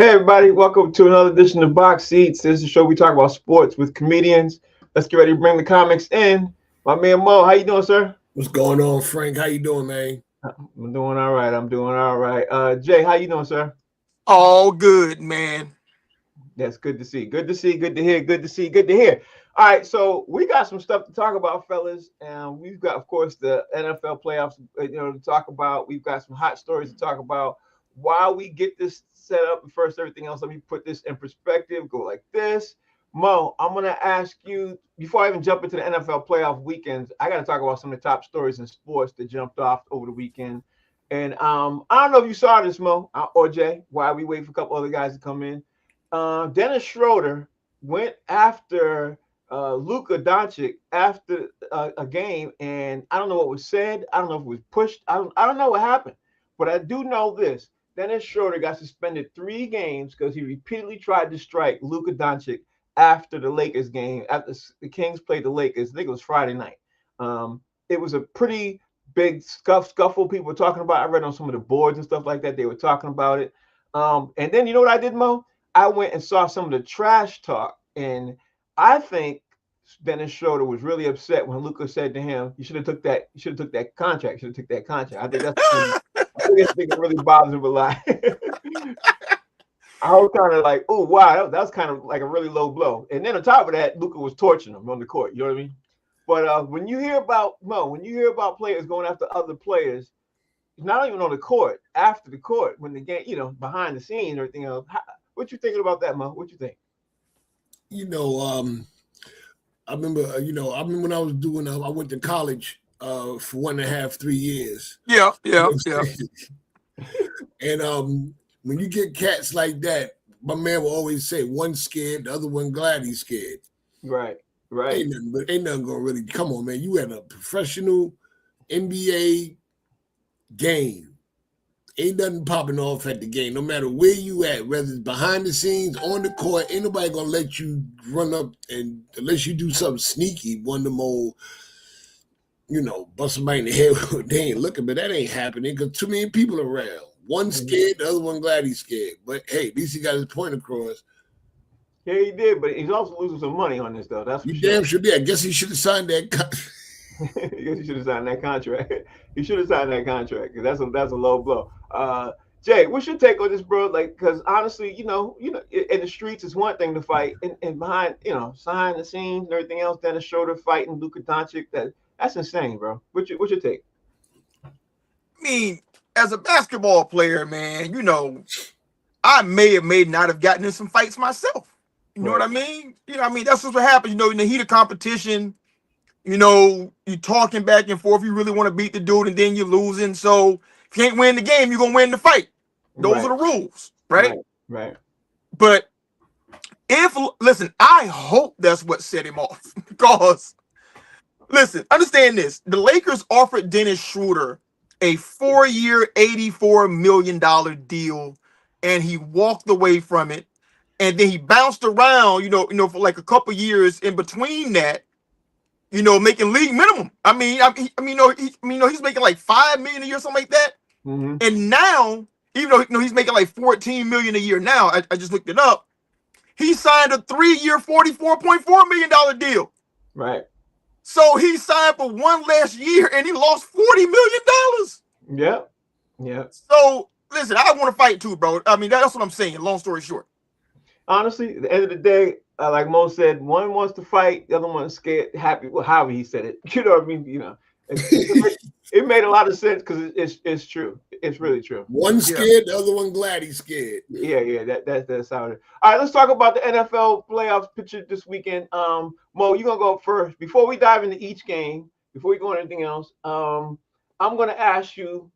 Hey everybody, welcome to another edition of Box Seats. This is a show we talk about sports with comedians. Let's get ready to bring the comics in. My man Mo, how you doing, sir? What's going on, Frank? How you doing, man? I'm doing all right. I'm doing all right. Jay, how you doing, sir? All good, man. That's good to see. Good to see. Good to hear. Good to see. Good to hear. All right, so we got some stuff to talk about, fellas, and we've got, of course, the NFL playoffs, to talk about. We've got some hot stories to talk about. While we get this set up and first everything else, let me put this in perspective. Go like this. Mo, I'm gonna ask you before I even jump into the NFL playoff weekends. I got to talk about some of the top stories in sports that jumped off over the weekend. And I don't know if you saw this, Mo or Jay. While we wait for a couple other guys to come in, Dennis Schroeder went after Luka Doncic after a game, and I don't know what was said. I don't know if it was pushed. I don't know what happened, but I do know this. Dennis Schroeder got suspended 3 games because he repeatedly tried to strike Luka Doncic after the Lakers game. After the Kings played the Lakers, I think it was Friday night. It was a pretty big scuffle people were talking about. I read on some of the boards and stuff like that. They were talking about it. And then you know what I did, Mo? I went and saw some of the trash talk, and I think Dennis Schroeder was really upset when Luka said to him, "You should have took that. You should have took that contract. You should have took that contract." I think I think it really bothers him a lot. I was kind of like, "Oh wow, that was kind of like a really low blow." And then on top of that, Luka was torching him on the court. You know what I mean? But when you hear about players going after other players, not even on the court, after the court, when the game, behind the scenes, everything else. What you thinking about that, Mo? What you think? You know, I remember, when I was doing, I went to college for 1.5, 3 years. Yeah. And when you get cats like that, my man will always say, one scared, the other one glad he's scared. Right. Ain't nothing gonna really come on, man. You had a professional NBA game. Ain't nothing popping off at the game, no matter where you at, whether it's behind the scenes, on the court, ain't nobody gonna let you run up and unless you do something sneaky, one of them old, bust somebody in the head. They ain't looking, but that ain't happening because too many people around. One scared, the other one glad he's scared. But hey, at least he got his point across. Yeah, he did, but he's also losing some money on this, though. That's for You sure. damn sure did. I guess he should have signed that. I guess he should have signed that contract. He should have signed that contract because that's a low blow. Jay, what's your take on this, bro? Like, because honestly, in the streets is one thing to fight, and behind, behind the scenes and everything else, Dennis Schroeder fighting Luka Doncic, that's insane, bro. What's your take? I mean, as a basketball player, man, I may not have gotten in some fights myself. You know what I mean? That's just what happens. In the heat of competition, you talking back and forth. You really want to beat the dude, and then you're losing. So if you can't win the game, you're gonna win the fight. Those are the rules, right? Right. But listen, I hope that's what set him off. Because listen, understand this: the Lakers offered Dennis Schroeder a 4-year, $84 million deal, and he walked away from it. And then he bounced around, for like a couple years in between that, making league minimum. He's making like $5 million a year, something like that. Mm-hmm. And now, even though he's making like $14 million a year now, I just looked it up. He signed a 3-year, $44.4 million deal. Right. So he signed for one last year, and he lost $40 million. Yeah. So listen, I want to fight too, bro. That's what I'm saying. Long story short. Honestly, at the end of the day, like Mo said, one wants to fight, the other one's scared, happy. Well, however he said it, you know what I mean? It made a lot of sense because it's true. It's really true. One scared, the other one glad he's scared. Yeah. That's how it is. All right, let's talk about the NFL playoffs picture this weekend. Mo, you're gonna go first before we dive into each game. Before we go into anything else, I'm gonna ask you.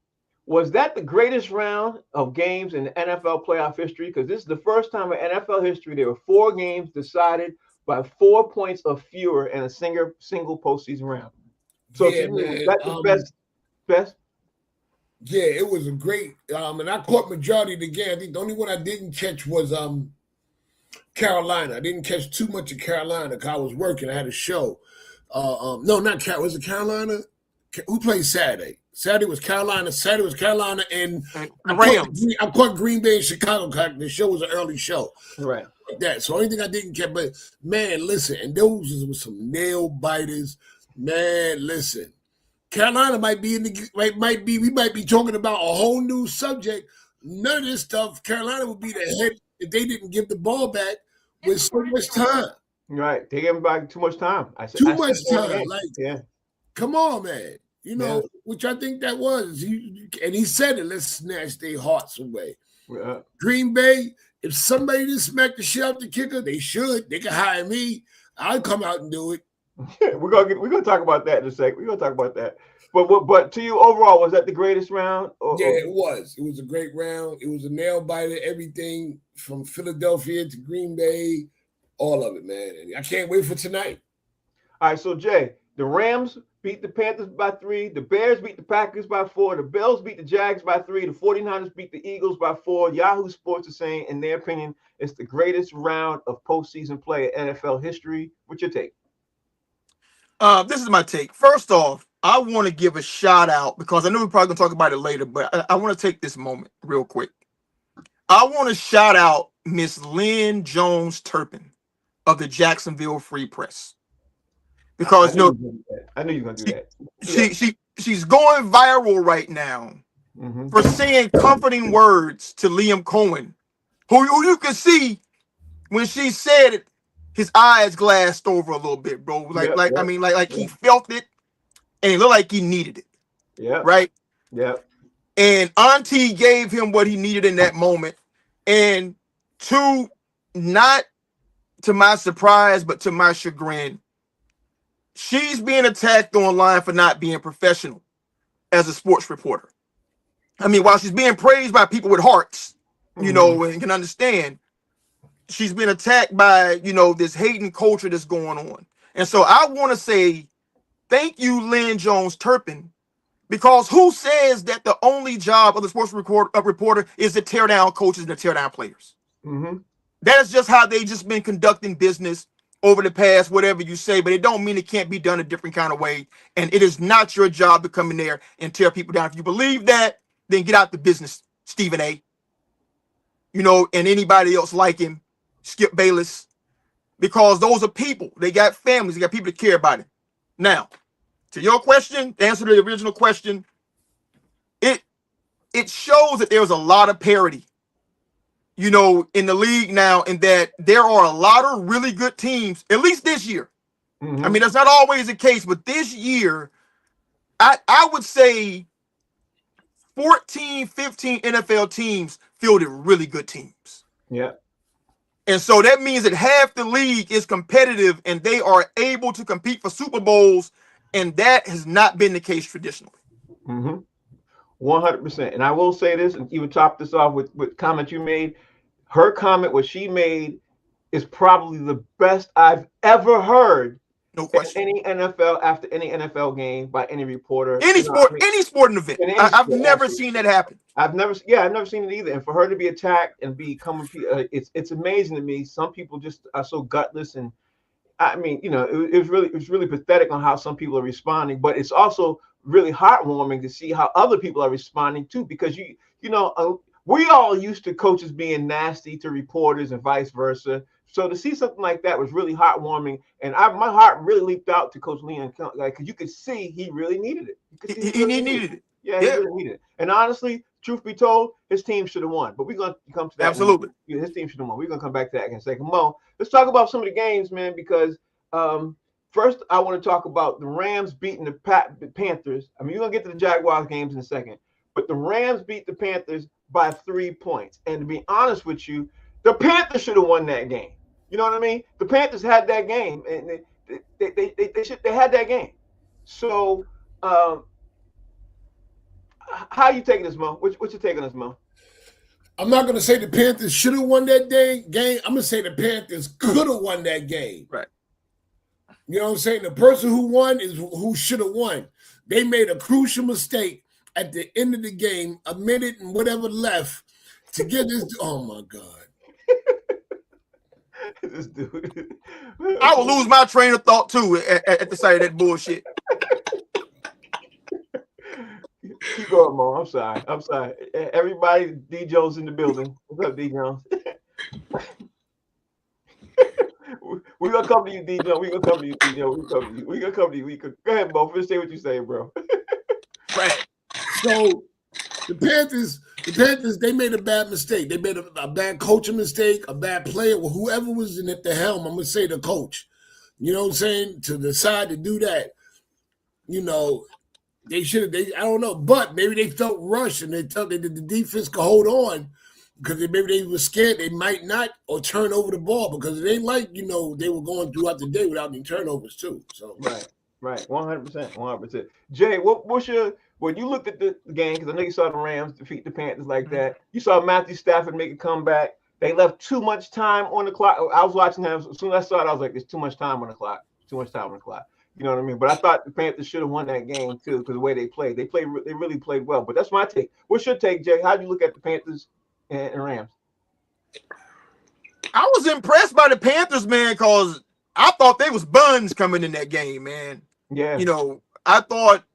Was that the greatest round of games in the NFL playoff history? Because this is the first time in NFL history there were 4 games decided by 4 points or fewer in a single postseason round. So yeah, was that the best? Yeah, it was a great. And I caught majority of the game. I think the only one I didn't catch was Carolina. I didn't catch too much of Carolina because I was working. I had a show. No, not Carolina. Was it Carolina? Who played Saturday? Saturday was Carolina. Saturday was Carolina and And the Rams. I caught Green Bay and Chicago. The show was an early show. Right. Like that. So anything I didn't get, but man, listen, and those were some nail biters. Man, listen. Carolina might be we might be talking about a whole new subject. None of this stuff, Carolina would be the head if they didn't give the ball back with so much time. Right. They gave him back too much time. Too much time. Like, yeah. Come on, man. You know, which I think that was. And he said it, let's snatch their hearts away. Yeah. Green Bay, if somebody didn't smack the shit out the kicker, they should. They can hire me. I'll come out and do it. We're gonna talk about that in a second. We're gonna talk about that. But to you overall, was that the greatest round? It was. It was a great round. It was a nail biter. Everything from Philadelphia to Green Bay, all of it, man. And I can't wait for tonight. All right, so Jay, the Rams beat the Panthers by 3. The Bears beat the Packers by 4. The Bills beat the Jags by 3. The 49ers beat the Eagles by 4. Yahoo Sports is saying, in their opinion, it's the greatest round of postseason play in NFL history. What's your take? This is my take. First off, I want to give a shout out because I know we're probably going to talk about it later, but I want to take this moment real quick. I want to shout out Miss Lynn Jones Turpin of the Jacksonville Free Press. Because I knew you were going to do that. She's going viral right now for saying comforting words to Liam Cohen, who you can see when she said it, his eyes glassed over a little bit, bro. Like he felt it and it looked like he needed it. Yeah. Right? Yeah. And Auntie gave him what he needed in that moment. And not to my surprise, but to my chagrin, she's being attacked online for not being professional as a sports reporter. I mean, while she's being praised by people with hearts, you know, and can understand, she's been attacked by, you know, this hating culture that's going on. And so I want to say thank you, Lynn Jones Turpin, because who says that the only job of the sports reporter is to tear down coaches and to tear down players? That is just how they just been conducting business over the past, whatever you say, but it don't mean it can't be done a different kind of way. And it is not your job to come in there and tear people down. If you believe that, then get out the business, Stephen A. You know, and anybody else like him, Skip Bayless, because those are people. They got families. They got people that care about it. Now, to your question, to answer the original question, it shows that there's a lot of parity, you know, in the league now, in that there are a lot of really good teams, at least this year. I mean, that's not always the case, but this year, I would say 14, 15 NFL teams fielded really good teams. Yeah. And so that means that half the league is competitive and they are able to compete for Super Bowls. And that has not been the case traditionally. 100%. And I will say this, and even top this off with comment you made. Her comment, what she made, is probably the best I've ever heard. No question. Any NFL, after any NFL game by any reporter. Any sporting event. I've never seen that happen. I've never seen it either. And for her to be attacked and it's amazing to me. Some people just are so gutless, and I mean, you know, it was really pathetic on how some people are responding. But it's also really heartwarming to see how other people are responding too, because you know, we all used to coaches being nasty to reporters and vice versa. So to see something like that was really heartwarming, and my heart really leaped out to Coach Leon, like, because you could see he really needed it. He needed it. Yeah, he really needed it. And honestly, truth be told, his team should have won. But we're gonna come to that. Absolutely, his team should have won. We're gonna come back to that in a second. Mo, let's talk about some of the games, man. Because first, I want to talk about the Rams beating the Panthers. I mean, you're gonna get to the Jaguars games in a second, but the Rams beat the Panthers by 3 points. And to be honest with you, the Panthers should have won that game. You know what I mean? The Panthers had that game, and they had that game. So, how you taking this, Mo? What you taking this, Mo? I'm not going to say the Panthers should have won that game. I'm going to say the Panthers could have won that game. Right. You know what I'm saying? The person who won is who should have won. They made a crucial mistake at the end of the game, a minute and whatever left to get this. Oh, my God. This dude. I will lose my train of thought too at the sight of that bullshit. Keep going, Mo. I'm sorry. Everybody, D Jones in the building. What's up, D Jones? We're gonna come to you, D Jones. We're gonna come to you, D Jones. We're gonna come to you. Go ahead, Mo. Finish say what you say, bro. Right. So the Panthers, they made a bad mistake. They made a bad coaching mistake, a bad player. Well, whoever was in at the helm, I'm gonna say the coach. You know what I'm saying? To decide to do that, you know, they should have. I don't know, but maybe they felt rushed and they felt that the defense could hold on because maybe they were scared they might not or turn over the ball because it ain't like they were going throughout the day without any turnovers too. So right, 100%. Jay, what's your when you looked at the game, because I know you saw the Rams defeat the Panthers like that. You saw Matthew Stafford make a comeback. They left too much time on the clock. I was watching them. As soon as I saw it, I was like, there's too much time on the clock. You know what I mean? But I thought the Panthers should have won that game too because the way they played. They really played well. But that's my take. What's your take, Jay? How do you look at the Panthers and Rams? I was impressed by the Panthers, man, because I thought they was buns coming in that game, man. Yeah. I thought,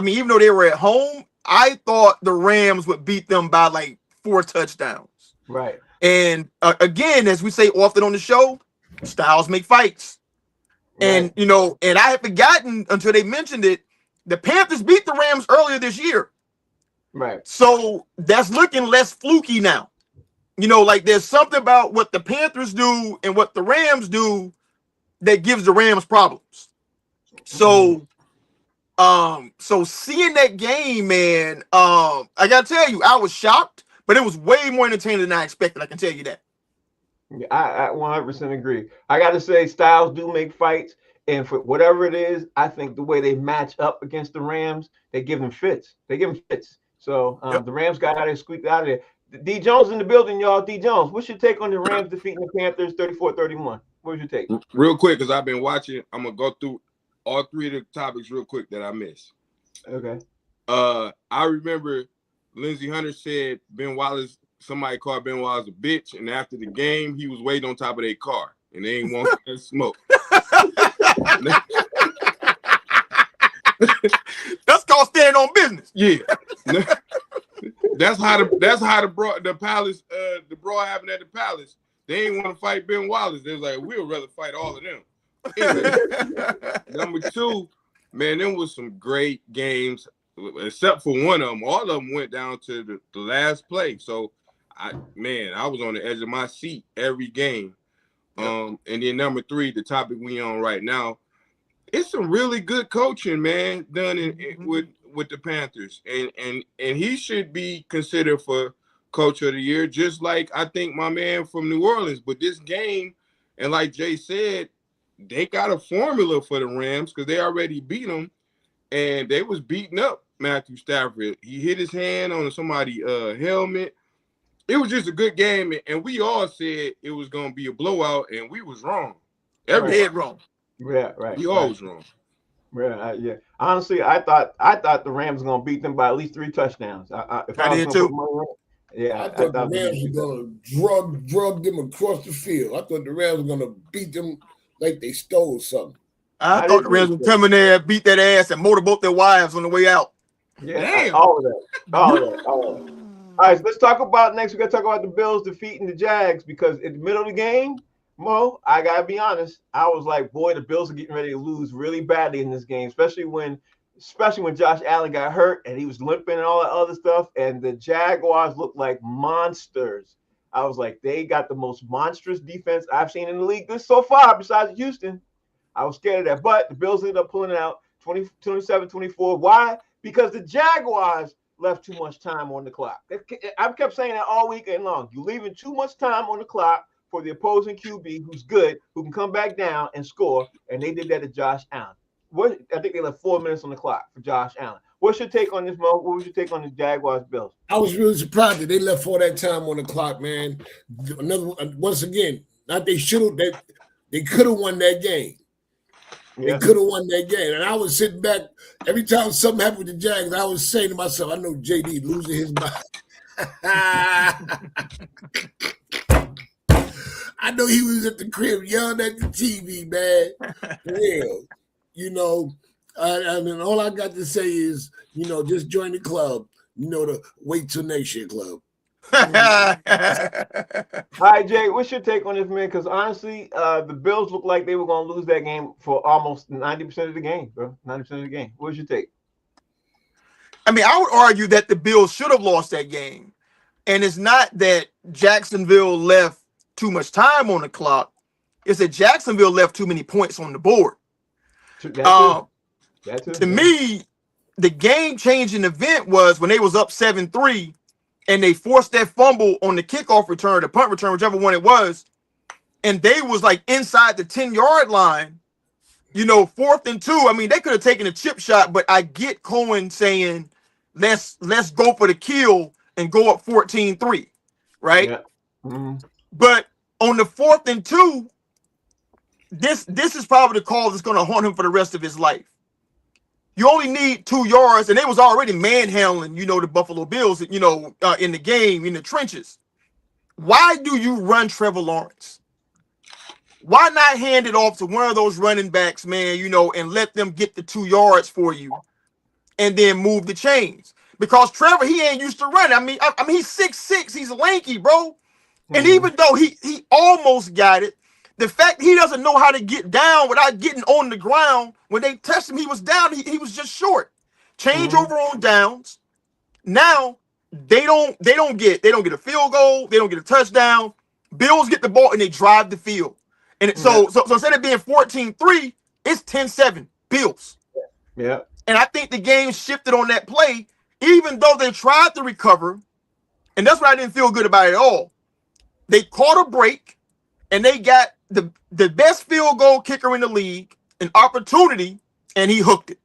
even though they were at home, I thought the Rams would beat them by like 4 touchdowns. Right. And again, as we say often on the show, styles make fights. Right. And, and I had forgotten until they mentioned it, the Panthers beat the Rams earlier this year. Right. So that's looking less fluky now. Like there's something about what the Panthers do and what the Rams do that gives the Rams problems. So, so seeing that game, man, I gotta tell you, I was shocked, but it was way more entertaining than I expected. I can tell you that. Yeah, I 100% agree. I gotta say, styles do make fights, and for whatever it is, I think the way they match up against the Rams, they give them fits. So the Rams got out of there, squeaked out of there. D Jones in the building, y'all. D Jones, what's your take on the Rams defeating the Panthers 34-31? What's your take? Real quick, because I've been watching. I'm gonna go through all 3 of the topics real quick that I missed. Okay. I remember Lindsey Hunter said somebody called Ben Wallace a bitch, and after the game, he was waiting on top of their car, and they ain't want to smoke. That's called standing on business. Yeah. That's how the Palace, the brawl happened at the Palace. They ain't want to fight Ben Wallace. They was like, we'd rather fight all of them. Anyway, number 2, man, there was some great games, except for one of them. All of them went down to the last play. So, I was on the edge of my seat every game. And then number 3, the topic we on right now, it's some really good coaching, man, done with the Panthers, and he should be considered for Coach of the Year, just like I think my man from New Orleans. But this game, and like Jay said, they got a formula for the Rams because they already beat them, and they was beating up Matthew Stafford. He hit his hand on somebody's helmet. It was just a good game, and we all said it was going to be a blowout, and we was wrong. Everybody wrong. Yeah, right. We always wrong. Yeah. Honestly, I thought the Rams were gonna beat them by at least 3 touchdowns. I did too. I thought the Rams were gonna drug them across the field. I thought the Rams were gonna beat them like they stole something. I thought the Rams would come in there, beat that ass, and motorboat their wives on the way out. Yeah, damn. All of that. All right, so let's talk about next. We're gonna talk about the Bills defeating the Jags because in the middle of the game, Mo, I gotta be honest, I was like, boy, the Bills are getting ready to lose really badly in this game, especially when Josh Allen got hurt and he was limping and all that other stuff, and the Jaguars looked like monsters. I was like, they got the most monstrous defense I've seen in the league this so far, besides Houston. I was scared of that, but the Bills ended up pulling it out 27-24. Why? Because the Jaguars left too much time on the clock. I kept saying that all weekend long. You're leaving too much time on the clock for the opposing QB who's good, who can come back down and score, and they did that to Josh Allen. I think they left 4 minutes on the clock for Josh Allen. What's your take on this, Mo? What was your take on the Jaguars Bills? I was really surprised that they left all that time on the clock, man. Once again, not they should have. They could have won that game. Yeah. They could have won that game. And I was sitting back every time something happened with the Jags. I was saying to myself, I know JD losing his mind. I know he was at the crib yelling at the TV, man. Real. I mean, all I got to say is, just join the club. The wait till next year club. All right, Jay, what's your take on this, man? Because honestly, the Bills looked like they were going to lose that game for almost 90% of the game, bro. 90% of the game. What's your take? I mean, I would argue that the Bills should have lost that game. And it's not that Jacksonville left too much time on the clock. It's that Jacksonville left too many points on the board. That too. To me, the game-changing event was when they was up 7-3 and they forced that fumble on the kickoff return, the punt return, whichever one it was, and they was like inside the 10-yard line, 4th and 2. I mean, they could have taken a chip shot, but I get Cohen saying, let's go for the kill and go up 14-3, right? Yeah. Mm-hmm. But on the 4th and 2, this is probably the call that's going to haunt him for the rest of his life. You only need 2 yards, and they was already manhandling, the Buffalo Bills, in the game, in the trenches. Why do you run Trevor Lawrence? Why not hand it off to one of those running backs, man, and let them get the 2 yards for you and then move the chains? Because Trevor, he ain't used to running. I mean, he's 6'6", he's lanky, bro. Mm-hmm. And even though he almost got it, the fact he doesn't know how to get down without getting on the ground, when they touched him, he was down. He was just short. Change over on downs. Now they don't get a field goal. They don't get a touchdown. Bills get the ball and they drive the field. And so instead of being 14-3, it's 10-7 Bills. Yeah. And I think the game shifted on that play, even though they tried to recover. And that's what I didn't feel good about it at all. They caught a break and they got the best field goal kicker in the league, an opportunity, and he hooked it.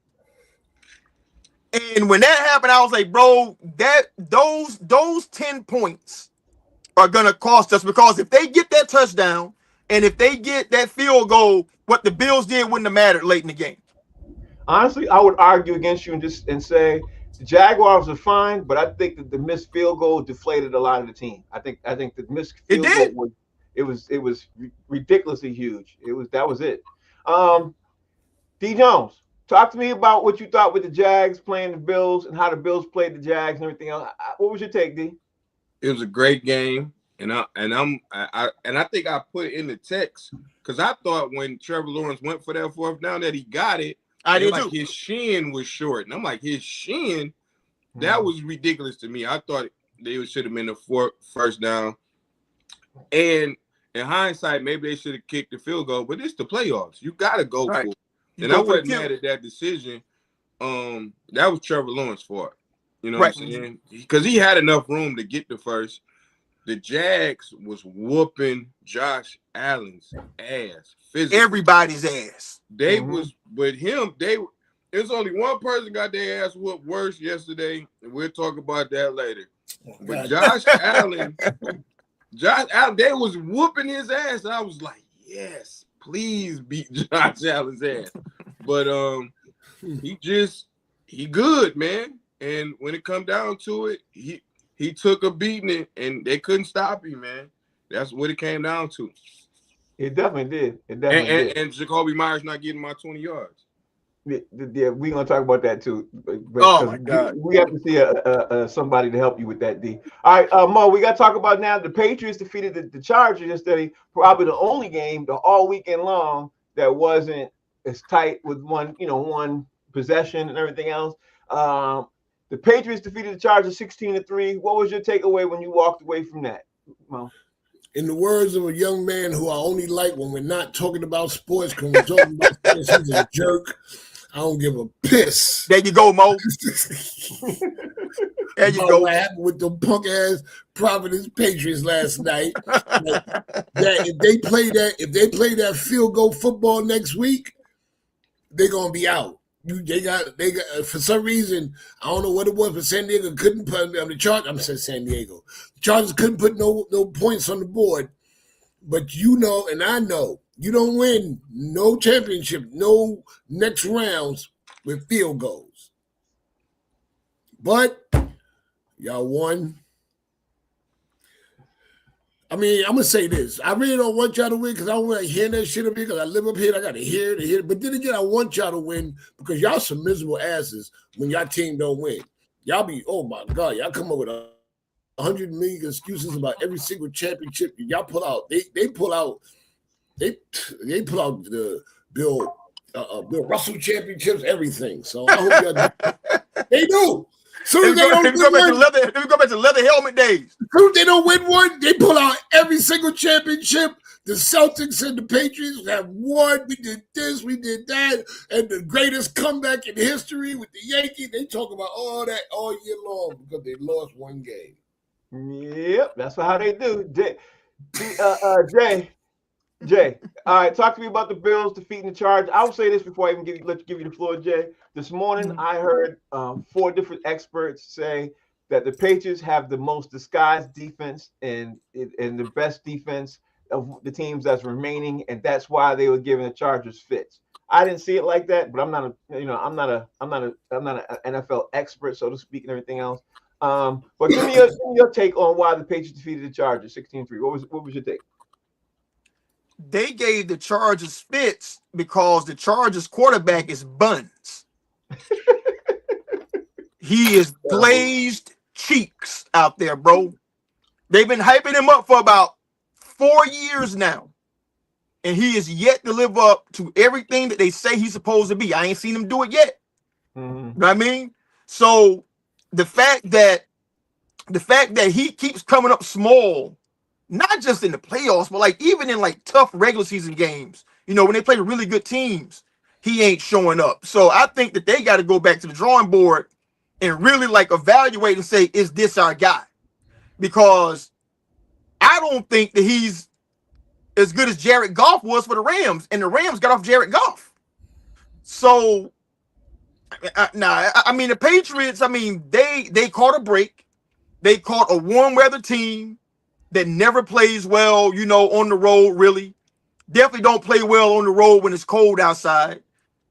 And when that happened, I was like, bro, those 10 points are gonna cost us, because if they get that touchdown and if they get that field goal, what the Bills did wouldn't have mattered late in the game. Honestly, I would argue against you and say the Jaguars are fine, but I think that the missed field goal deflated a lot of the team. I think the missed field goal was ridiculously huge. That was it. D Jones, talk to me about what you thought with the Jags playing the Bills and how the Bills played the Jags and everything else. What was your take, D? It was a great game, and I think I put it in the text because I thought when Trevor Lawrence went for that 4th down that he got it. I did too. His shin was short, and I'm like, his shin, that was ridiculous to me. I thought they should have been the first down, and in hindsight, maybe they should have kicked the field goal. But it's the playoffs; you got to go for it. And I wasn't mad at that decision. That was Trevor Lawrence's fault. You know what I'm saying? Because he had enough room to get the first. The Jags was whooping Josh Allen's ass. Physically. Everybody's ass. They was, but him, there's only one person got their ass whooped worse yesterday, and we'll talk about that later. But Josh Allen, they was whooping his ass. And I was like, yes, please beat Josh Allen's ass. But he good, man. And when it come down to it, he took a beating and they couldn't stop him, man. That's what it came down to. It definitely did. Did. And Jacoby Myers not getting my 20 yards. Yeah, we're gonna talk about that too. Oh my God, we have to see somebody to help you with that, D. All right, Mo, we got to talk about now. The Patriots defeated the Chargers yesterday. Probably the only game all weekend long that wasn't as tight with one possession and everything else. The Patriots defeated the Chargers 16-3. What was your takeaway when you walked away from that, Mo? In the words of a young man who I only like when we're not talking about sports, because we're talking about sports, he's a jerk. I don't give a piss. There you go, Mo. There you go. What happened with the punk ass Providence Patriots last night? If they play that field goal football next week, they're gonna be out. They got for some reason, I don't know what it was, but San Diego couldn't put the Chargers. I'm saying San Diego. The Chargers couldn't put no points on the board. But and I know, you don't win no championship, no next rounds with field goals. But y'all won. I mean, I'm gonna say this. I really don't want y'all to win because I don't want to hear that shit of me because I live up here. I got to hear it. But then again, I want y'all to win because y'all some miserable asses when y'all team don't win. Y'all be, oh my God, y'all come up with 100 million excuses about every single championship y'all pull out. They pull out the Bill Russell championships, everything. So I hope y'all they do. Soon as they don't Let me go back to leather helmet days. Soon as they don't win one, they pull out every single championship. The Celtics and the Patriots have won. We did this, we did that, and the greatest comeback in history with the Yankees. They talk about all that all year long because they lost one game. Yep, that's how they do. Jay, all right, talk to me about the Bills defeating the Chargers. I'll say this before I even give you the floor, Jay. This morning, I heard 4 different experts say that the Patriots have the most disguised defense and the best defense of the teams that's remaining, and that's why they were giving the Chargers fits. I didn't see it like that, but I'm not an NFL expert, so to speak, and everything else. But give me your take on why the Patriots defeated the Chargers 16-3. What was your take? They gave the Chargers fits because the Chargers quarterback is buns. He is glazed cheeks out there, bro. They've been hyping him up for about 4 years now, and he is yet to live up to everything that they say he's supposed to be. I ain't seen him do it yet. Mm-hmm. You know what I mean? So the fact that he keeps coming up small, not just in the playoffs, but like even in like tough regular season games, you know, when they play really good teams, he ain't showing up. So I think that they got to go back to the drawing board and really like evaluate and say, is this our guy? Because I don't think that he's as good as Jared Goff was for the Rams, and the Rams got off Jared Goff. So, I mean, the Patriots, I mean, they caught a break. They caught a warm weather team that never plays well, you know, on the road, really. Definitely don't play well on the road when it's cold outside.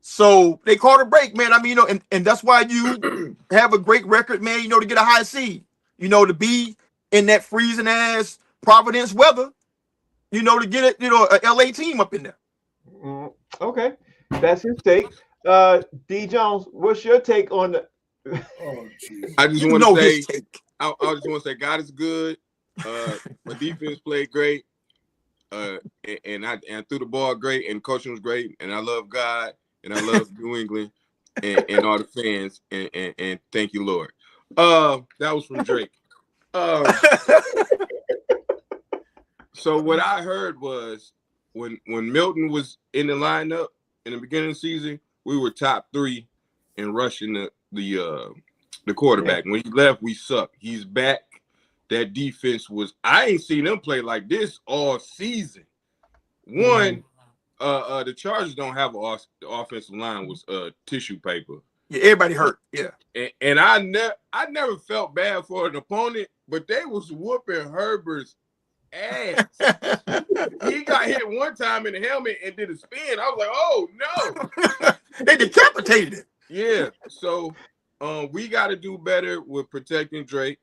So they caught a break, man. I mean, you know, and that's why you have a great record, man, you know, to get a high seed, you know, to be in that freezing ass Providence weather, you know, to get it, you know, a LA team up in there. Okay. That's his take. D Jones, what's your take on the I just want to say I just want to say God is good. My defense played great. And I threw the ball great, and coaching was great, and I love God, and I love New England and all the fans, and thank you, Lord. That was from Drake. So what I heard was when Milton was in the lineup in the beginning of the season, we were top 3 in rushing the quarterback. When he left, we sucked. He's back. That defense was, I ain't seen them play like this all season. One, the Chargers don't have the offensive line was tissue paper. Yeah, everybody hurt. Yeah. And I never felt bad for an opponent, but they was whooping Herbert's ass. He got hit one time in the helmet and did a spin. I was like, oh no. They decapitated it. Yeah. So we got to do better with protecting Drake.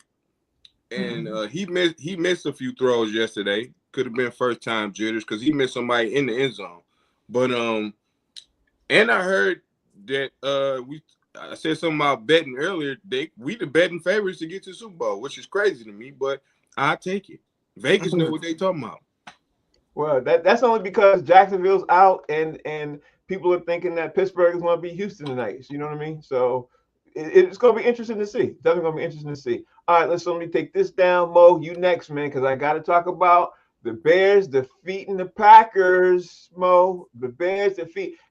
And he missed a few throws yesterday. Could have been first time jitters because he missed somebody in the end zone. But and I heard that I said something about betting earlier. We the betting favorites to get to the Super Bowl, which is crazy to me, but I take it. Vegas know what they talking about. Well, that's only because Jacksonville's out and people are thinking that Pittsburgh is going to beat Houston tonight. You know what I mean? So it's going to be interesting to see. Definitely going to be interesting to see. All right, let me take this down, Mo. You next, man, because I got to talk about the Bears defeating the Packers, Mo. The Bears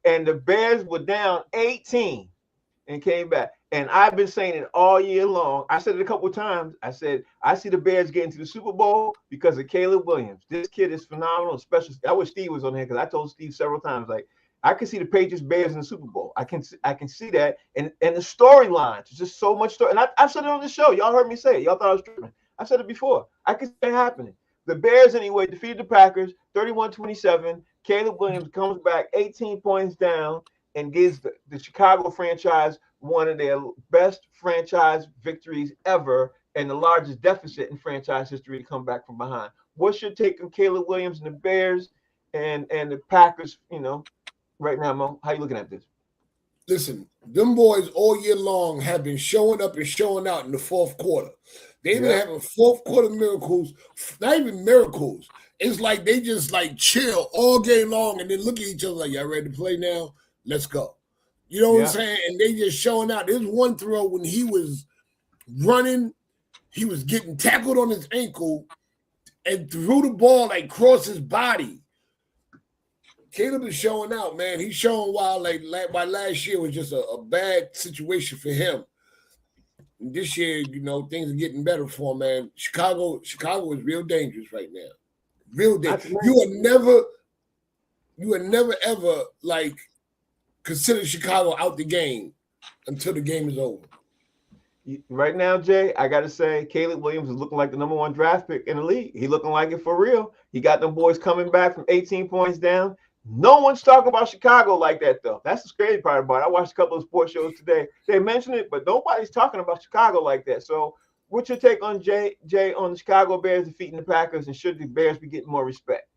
and the Bears were down 18 and came back. And I've been saying it all year long. I said it a couple of times. I said, I see the Bears getting to the Super Bowl because of Caleb Williams. This kid is phenomenal, especially. I wish Steve was on here because I told Steve several times, like, I can see the Patriots Bears in the Super Bowl. I can see that. And the storylines, there's just so much story. And I've said it on the show. Y'all heard me say it. Y'all thought I was tripping. I said it before. I can see it happening. The Bears, anyway, defeated the Packers 31-27. Caleb Williams comes back 18 points down and gives the Chicago franchise one of their best franchise victories ever and the largest deficit in franchise history to come back from behind. what's your take on Caleb Williams and the Bears and the Packers? Right now, Mo, how you looking at this? Listen, them boys all year long have been showing up and showing out in the fourth quarter. They've been having fourth quarter miracles, not even miracles. It's like they just like chill all game long and then look at each other like, y'all ready to play now? Let's go. You know what I'm saying? And they just showing out. There's one throw when he was running, he was getting tackled on his ankle and threw the ball like across his body. Caleb is showing out, man. He's showing why last year was just a bad situation for him. And this year, things are getting better for him, man. Chicago is real dangerous right now. Real dangerous. You would never ever like consider Chicago out the game until the game is over. Right now, Jay, I gotta say, Caleb Williams is looking like the number 1 draft pick in the league. He looking like it for real. He got them boys coming back from 18 points down. No one's talking about Chicago like that, though. That's the scary part about it. I watched a couple of sports shows today. They mentioned it, but nobody's talking about Chicago like that. So what's your take on Jay on the Chicago Bears defeating the Packers, and should the Bears be getting more respect?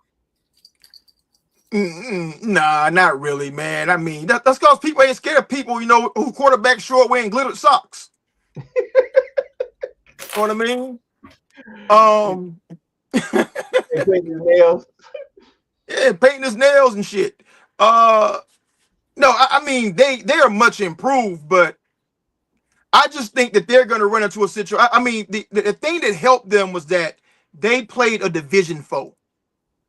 Nah, not really, man. I mean, that's because people ain't scared of people, who quarterback short wearing glittered socks. You know what I mean? Painting his nails. Yeah, painting his nails and shit. No, I mean they are much improved, but I just think that they're going to run into a situation. I mean, the thing that helped them was that they played a division foe,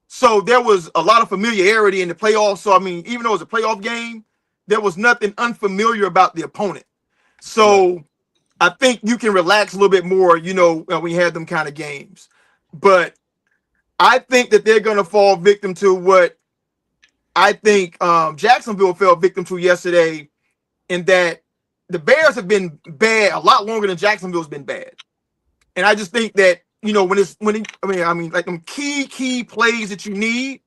so there was a lot of familiarity in the playoffs. So I mean, even though it was a playoff game, there was nothing unfamiliar about the opponent. So I think you can relax a little bit more, when you have them kind of games. But I think that they're going to fall victim to what I think Jacksonville fell victim to yesterday, in that the Bears have been bad a lot longer than Jacksonville's been bad. And I just think that, like them key plays that you need,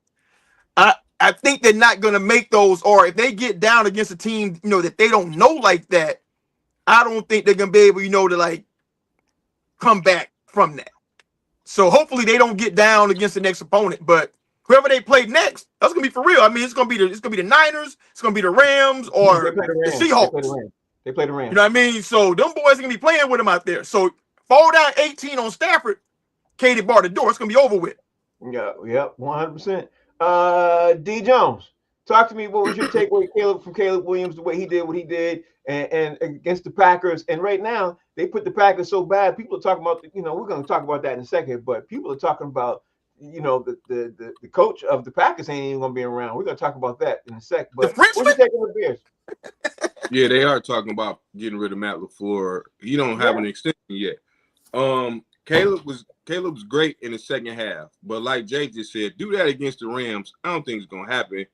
I think they're not going to make those, or if they get down against a team, that they don't know like that, I don't think they're going to be able, to like come back from that. So hopefully they don't get down against the next opponent, but whoever they play next, that's gonna be for real. I mean, it's gonna be the Niners, it's gonna be the Rams, or the Seahawks. They play the Rams. You know what I mean? So them boys are gonna be playing with them out there. So fall down 18 on Stafford, Katie bar the door. It's gonna be over with. Yeah, 100%. D Jones, talk to me. What was your takeaway, from Caleb Williams, the way he did what he did, and against the Packers? And right now, they put the Packers so bad. People are talking about, we're going to talk about that in a second, but people are talking about, the coach of the Packers ain't even going to be around. We're going to talk about that in a sec. But what's your take on the Bears? Yeah, they are talking about getting rid of Matt LaFleur. He don't have an extension yet. Caleb was great in the second half, but like Jay just said, do that against the Rams, I don't think it's going to happen.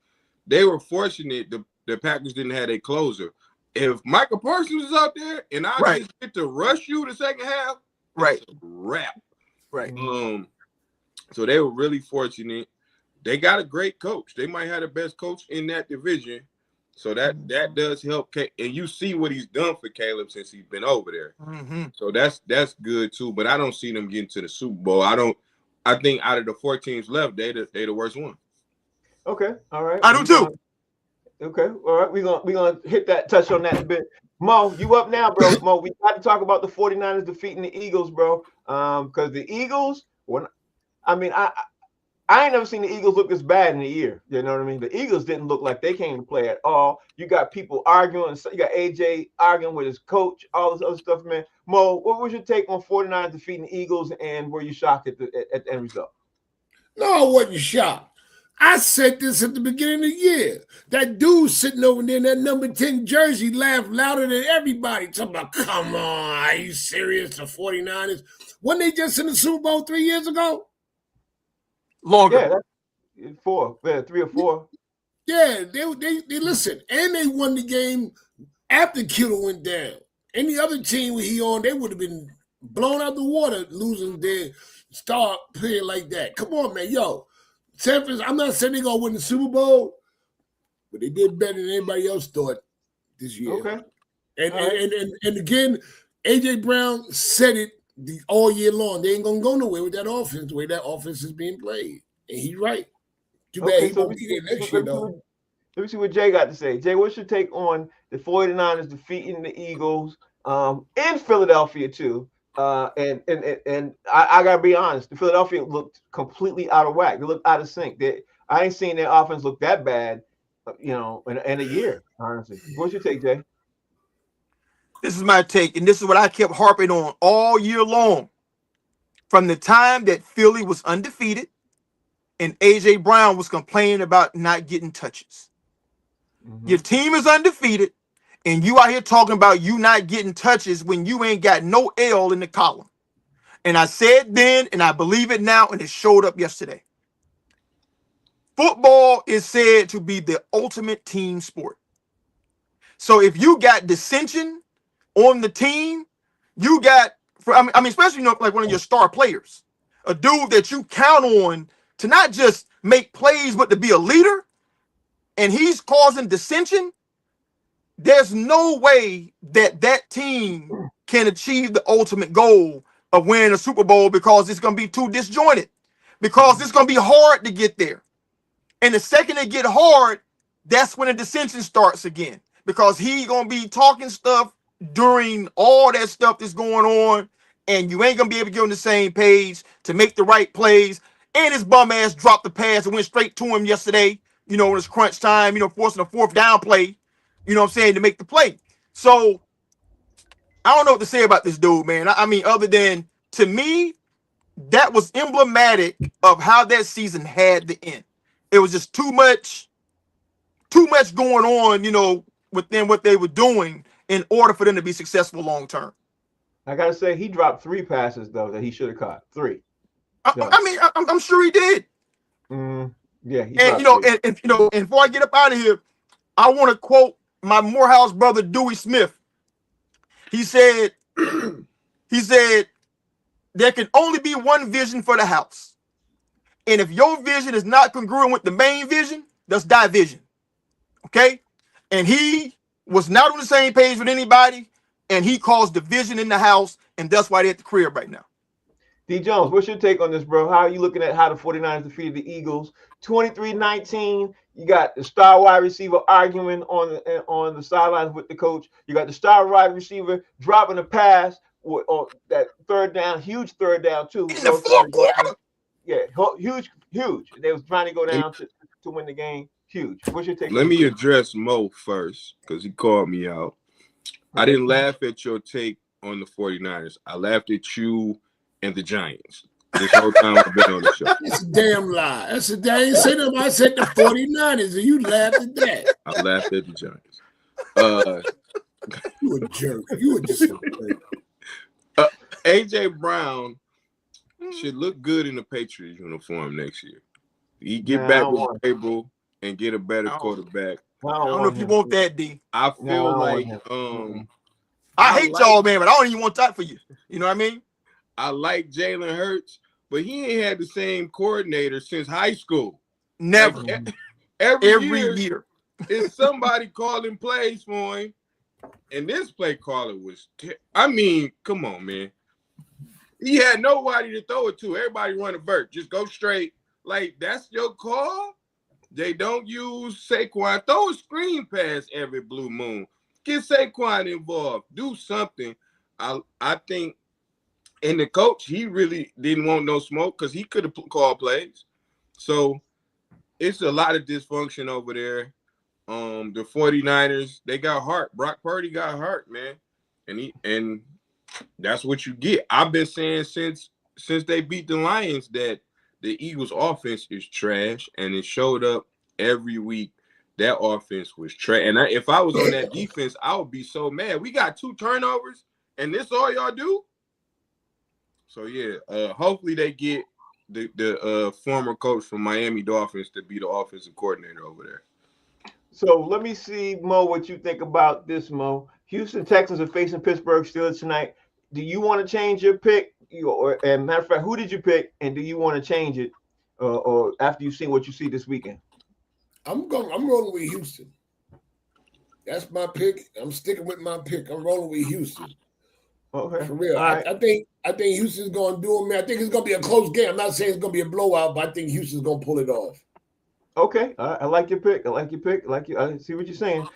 They were fortunate the Packers didn't have a closer. If Michael Parsons is out there and I just get to rush you the second half, it's a wrap. Right. So they were really fortunate. They got a great coach. They might have the best coach in that division. So that does help. And you see what he's done for Caleb since he's been over there. Mm-hmm. So that's good too. But I don't see them getting to the Super Bowl. I think out of the 4 teams left, they the worst one. Okay. All right. I do too. Okay. All right. We're gonna hit that, touch on that a bit. Mo, you up now, bro. Mo, we got to talk about the 49ers defeating the Eagles, bro. Because the Eagles, I ain't never seen the Eagles look this bad in a year. You know what I mean? The Eagles didn't look like they came to play at all. You got people arguing. You got AJ arguing with his coach, all this other stuff, man. Mo, what was your take on 49ers defeating the Eagles, and were you shocked at the end result? No, I wasn't shocked. I said this at the beginning of the year. That dude sitting over there in that number 10 jersey laughed louder than everybody. Talking about, come on, are you serious? The 49ers? Weren't they just in the Super Bowl 3 years ago? Longer. Yeah, 3 or 4. Yeah, they listen. And they won the game after Kittle went down. Any other team with he on, they would have been blown out the water losing their star player like that. Come on, man. Yo, San Francisco, I'm not saying they're going to win the Super Bowl, but they did better than anybody else thought this year. Okay. And again, A.J. Brown said it all year long. They ain't gonna go nowhere with that offense, the way that offense is being played. And he's right. Too bad he won't be there next year, though. Let me see what Jay got to say. Jay, what's your take on the 49ers defeating the Eagles in Philadelphia too? And I gotta be honest, the Philadelphia looked completely out of whack. They looked out of sync. I ain't seen their offense look that bad, in a year. Honestly, what's your take, Jay? This is my take, and this is what I kept harping on all year long. From the time that Philly was undefeated and A.J. Brown was complaining about not getting touches. Mm-hmm. Your team is undefeated, and you out here talking about you not getting touches when you ain't got no L in the column. And I said then, and I believe it now, and it showed up yesterday. Football is said to be the ultimate team sport. So if you got dissension on the team, you got, especially like one of your star players, a dude that you count on to not just make plays, but to be a leader, and he's causing dissension, there's no way that team can achieve the ultimate goal of winning a Super Bowl, because it's going to be too disjointed, because it's going to be hard to get there. And the second it get hard, that's when the dissension starts again, because he's going to be talking stuff during all that stuff that's going on, and you ain't going to be able to get on the same page to make the right plays. And his bum ass dropped the pass and went straight to him yesterday, when it's crunch time, forcing a fourth down play, to make the play. So I don't know what to say about this dude, man. I mean, other than, to me, that was emblematic of how that season had to end. It was just too much going on, within what they were doing in order for them to be successful long term. I gotta say, he dropped 3 passes though that he should have caught. 3. I'm sure he did. Yeah, and before I get up out of here, I want to quote my Morehouse brother Dewey Smith. He said, there can only be one vision for the house, and if your vision is not congruent with the main vision, that's division. Okay, and he was not on the same page with anybody, and he caused division in the house, and that's why they're at the crib right now. D. Jones, what's your take on this, bro? How are you looking at how the 49ers defeated the Eagles 23-19? You got the star wide receiver arguing on the sidelines with the coach. You got the star wide receiver dropping a pass on that third down, huge third down too. In the fourth quarter. Yeah, huge. They was trying to go down to win the game. Huge. What's your take? Let me address Mo first, because he called me out. I didn't laugh at your take on the 49ers. I laughed at you and the Giants this whole time I've been on the show. It's a damn lie. I ain't say nothing. I said the 49ers, and you laughed at that. I laughed at the Giants. You a jerk. You a just AJ Brown should look good in the Patriots uniform next year. He get back with Gabriel and get a better quarterback. I don't know if you want that, D. I feel like I hate y'all, man, but I don't even want that for you. You know what I mean? I like Jalen Hurts, but he ain't had the same coordinator since high school. Never. Like, every year is somebody calling plays for him, and this play caller was. Come on, man. He had nobody to throw it to. Everybody run a vert. Just go straight. Like, that's your call? They don't use Saquon. Throw a screen pass every blue moon. Get Saquon involved. Do something. I think, and the coach, he really didn't want no smoke because he could have called plays. So it's a lot of dysfunction over there. The 49ers, they got heart. Brock Purdy got heart, man. And that's what you get. I've been saying since they beat the Lions that the Eagles' offense is trash, and it showed up every week. That offense was trash. And if I was on that defense, I would be so mad. We got 2 turnovers, and this all y'all do? So, yeah, hopefully they get the former coach from Miami Dolphins to be the offensive coordinator over there. So let me see, Mo, what you think about this, Mo. Houston Texans are facing Pittsburgh Steelers tonight. Do you want to change your pick? And matter of fact, who did you pick, and do you want to change it, or after you've seen what you see this weekend? I'm rolling with Houston. That's my pick. I'm sticking with my pick. I'm rolling with Houston. Okay. For real. All right. I think Houston's gonna do it, man. I think it's gonna be a close game. I'm not saying it's gonna be a blowout, but I think Houston's gonna pull it off. Okay. I like your pick. I like your pick. I see what you're saying.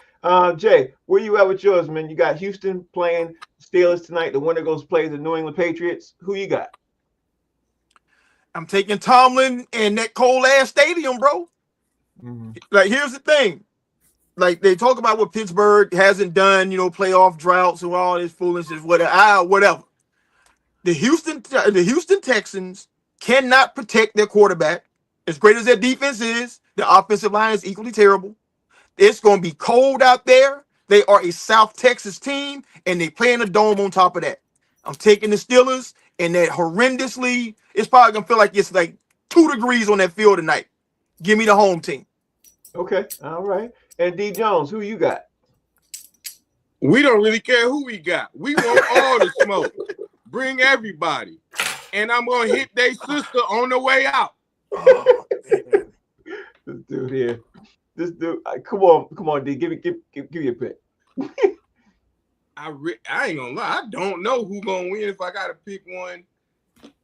Jay, where you at with yours, man? You got Houston playing Steelers tonight. The winner goes play the New England Patriots. Who you got? I'm taking Tomlin and that cold ass stadium, bro. Mm-hmm. Like, here's the thing. Like, they talk about what Pittsburgh hasn't done, playoff droughts and all this foolishness, whatever. The Houston Texans cannot protect their quarterback. As great as their defense is, the offensive line is equally terrible. It's going to be cold out there. They are a South Texas team, and they play in a dome on top of that. I'm taking the Steelers, and that horrendously, it's probably going to feel like it's like 2 degrees on that field tonight. Give me the home team. Okay. All right. And D. Jones, who you got? We don't really care who we got. We want all the smoke. Bring everybody. And I'm going to hit their sister on the way out. Oh, This dude here. This dude. Come on, D. Give me a pick. I ain't gonna lie. I don't know who's gonna win if I gotta pick one.